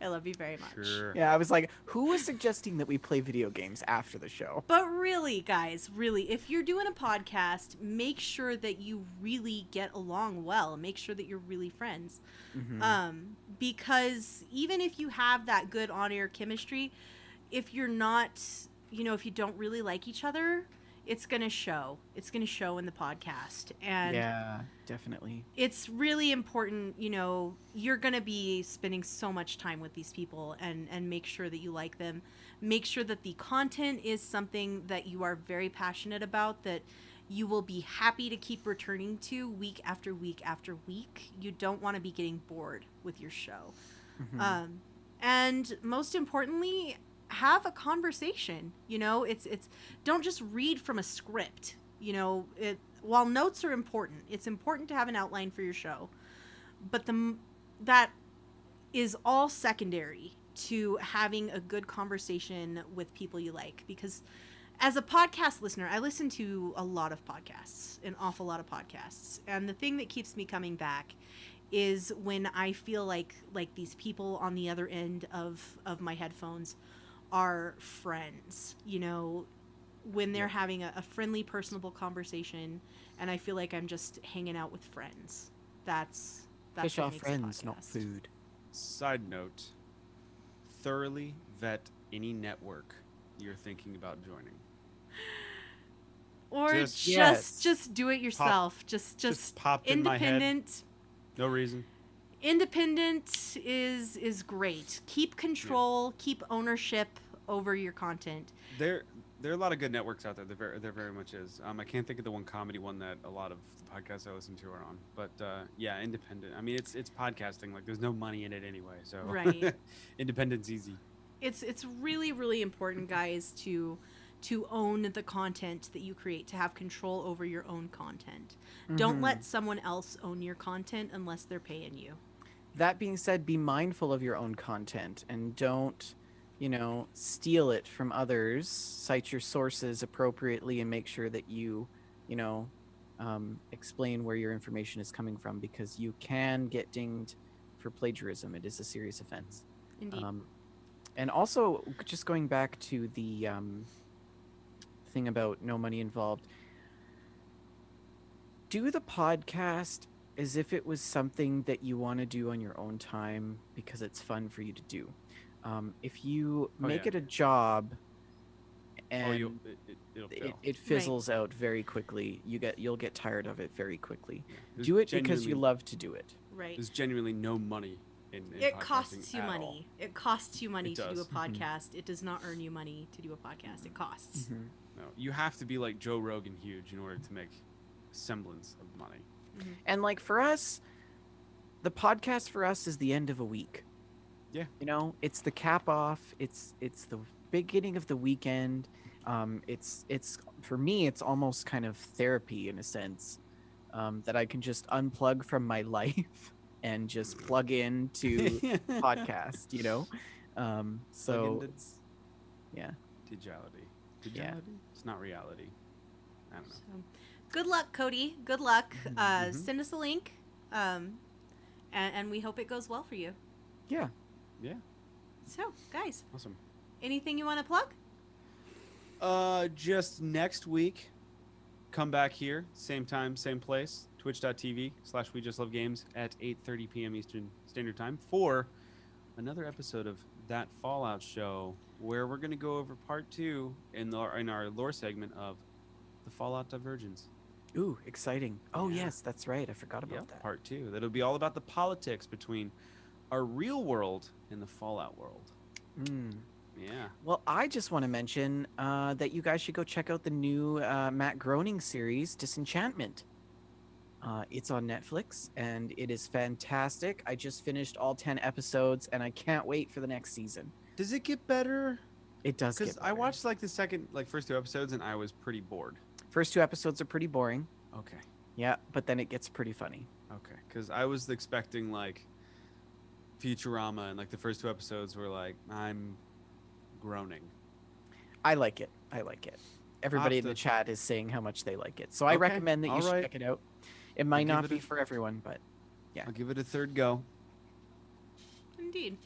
I love you very much. Sure. Yeah, I was like, who was suggesting that we play video games after the show? But really, guys, if you're doing a podcast, make sure that you really get along well. Make sure that you're really friends. Because even if you have that good on-air chemistry, if you're not, if you don't really like each other, it's going to show. It's going to show in the podcast. And Yeah, definitely. it's really important, you're going to be spending so much time with these people, and make sure that you like them. Make sure that the content is something that you are very passionate about, that you will be happy to keep returning to week after week after week. You don't want to be getting bored with your show. And most importantly, have a conversation. It's don't just read from a script. While notes are important, it's important to have an outline for your show, but that is all secondary to having a good conversation with people you like. Because as a podcast listener, I listen to a lot of podcasts, an awful lot of podcasts, and the thing that keeps me coming back is when I feel like these people on the other end of my headphones are friends, when they're having a friendly, personable conversation, and I feel like I'm just hanging out with friends. That's Fish what off makes a friends, not podcast. food. Side note, thoroughly vet any network you're thinking about joining. Or Just- Yes. just do it yourself. Just popped in my head. independent. No reason. Independent is great. Keep control, keep ownership over your content. There are a lot of good networks out there. There very much is. I can't think of the one comedy one that a lot of the podcasts I listen to are on. But yeah, independent. I mean, it's podcasting. Like, there's no money in it anyway. So Right. Independent's easy. It's really, really important, guys, to own the content that you create, to have control over your own content. Don't let someone else own your content unless they're paying you. That being said, be mindful of your own content and don't, steal it from others. Cite your sources appropriately and make sure that you, explain where your information is coming from, because you can get dinged for plagiarism. It is a serious offense. Indeed. And also, just going back to the thing about no money involved, do the podcast as if it was something that you want to do on your own time because it's fun for you to do. If you make yeah. it a job and It'll fail. it fizzles out very quickly, you'll get tired of it very quickly. There's Do it because you genuinely- love to do it. Right. There's genuinely no money in It podcasting costs you at money. all. It costs you money It to do a does. podcast. It does not earn you money to do a podcast. It costs. No, you have to be like Joe Rogan huge in order to make a semblance of money. And like for us, the podcast for us is the end of a week. Yeah. It's the cap off. It's the beginning of the weekend. It's for me, it's almost kind of therapy in a sense, that I can just unplug from my life and just plug into podcast, you know? So it's, yeah. Digitality. Yeah. It's not reality. I don't know. So, good luck, Cody. Good luck. Send us a link, and we hope it goes well for you. Yeah. Yeah. So, guys, Awesome. anything you want to plug? Just next week, come back here, same time, same place, twitch.tv/We Just Love Games at 8:30 p.m. Eastern Standard Time for another episode of That Fallout Show, where we're going to go over part 2 in our lore segment of the Fallout Divergence. Ooh, exciting. Oh, Yeah. yes, that's right. I forgot about that. Part 2. That'll be all about the politics between our real world and the Fallout world. Yeah. Well, I just want to mention that you guys should go check out the new Matt Groening series, Disenchantment. It's on Netflix, and it is fantastic. I just finished all 10 episodes, and I can't wait for the next season. Does it get better? It does get Because better. I watched the first 2 episodes, and I was pretty bored. First 2 episodes are pretty boring. Okay. Yeah, but then it gets pretty funny. Okay. Because I was expecting Futurama, and the first 2 episodes were I'm groaning. I like it. Everybody in to- the chat is saying how much they like it. So I Okay, recommend that you should alright. check it out. It might I'll not give it be a- for everyone, but yeah. I'll give it a third go. Indeed.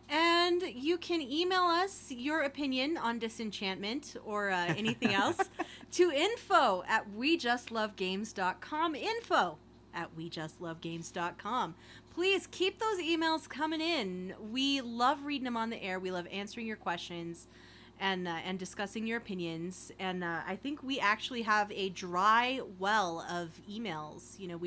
And you can email us your opinion on Disenchantment or anything else to info@wejustlovegames.com. info@wejustlovegames.com. Please keep those emails coming in. We love reading them on the air. We love answering your questions and discussing your opinions. And I think we actually have a dry well of emails. You know,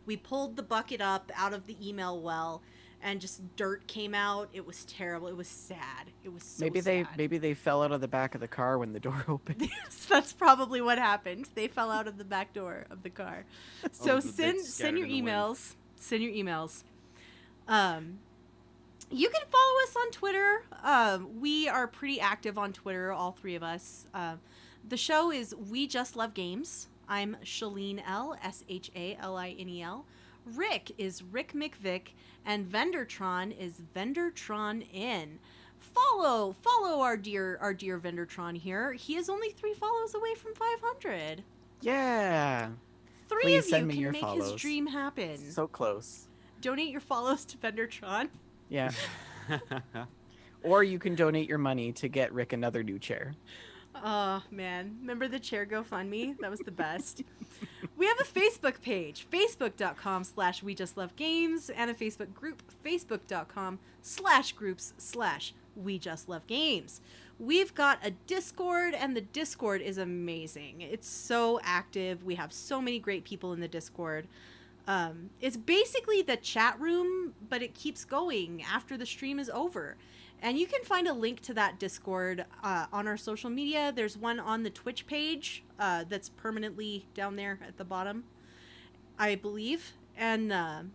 we pulled the bucket up out of the email well, and just dirt came out. It was terrible. It was sad. It was so sad. Maybe they fell out of the back of the car when the door opened. Yes, that's probably what happened. They fell out of the back door of the car. So the bits send scattered your in the wind. emails. Send your emails. You can follow us on Twitter. We are pretty active on Twitter, all 3 of us. The show is We Just Love Games. I'm Shalene L, SHALINEL. Rick is Rick McVick, and Vendertron is Vendertron N. Follow our dear Vendertron here. He is only 3 follows away from 500. Yeah. 3 Please of you send me can your make follows. his dream happen. So close. Donate your follows to Vendertron. Yeah. Or you can donate your money to get Rick another new chair. Oh, man. Remember the chair GoFundMe? That was the best. We have a Facebook page, facebook.com/We Just Love Games, and a Facebook group, facebook.com/groups/We Just Love Games. We've got a Discord, and the Discord is amazing. It's so active. We have so many great people in the Discord. It's basically the chat room, but it keeps going after the stream is over. And you can find a link to that Discord on our social media. There's one on the Twitch page that's permanently down there at the bottom, I believe. And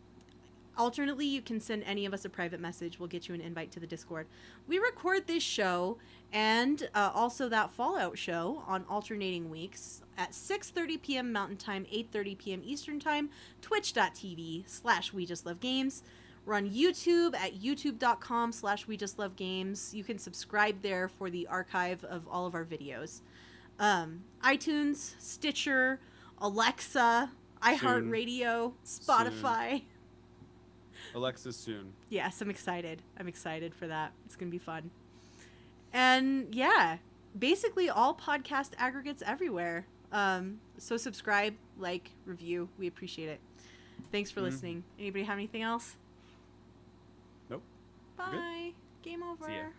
alternately, you can send any of us a private message. We'll get you an invite to the Discord. We record this show and also that Fallout show on alternating weeks at 6:30 p.m. Mountain Time, 8:30 p.m. Eastern Time, twitch.tv/We Just Love Games. We're on YouTube at youtube.com/We Just Love Games. You can subscribe there for the archive of all of our videos. iTunes, Stitcher, Alexa, iHeartRadio, Spotify. Alexa soon. Yes, I'm excited. I'm excited for that. It's going to be fun. And yeah, basically all podcast aggregates everywhere. So subscribe, like, review. We appreciate it. Thanks for listening. Anybody have anything else? Nope. Bye. Game over. See ya.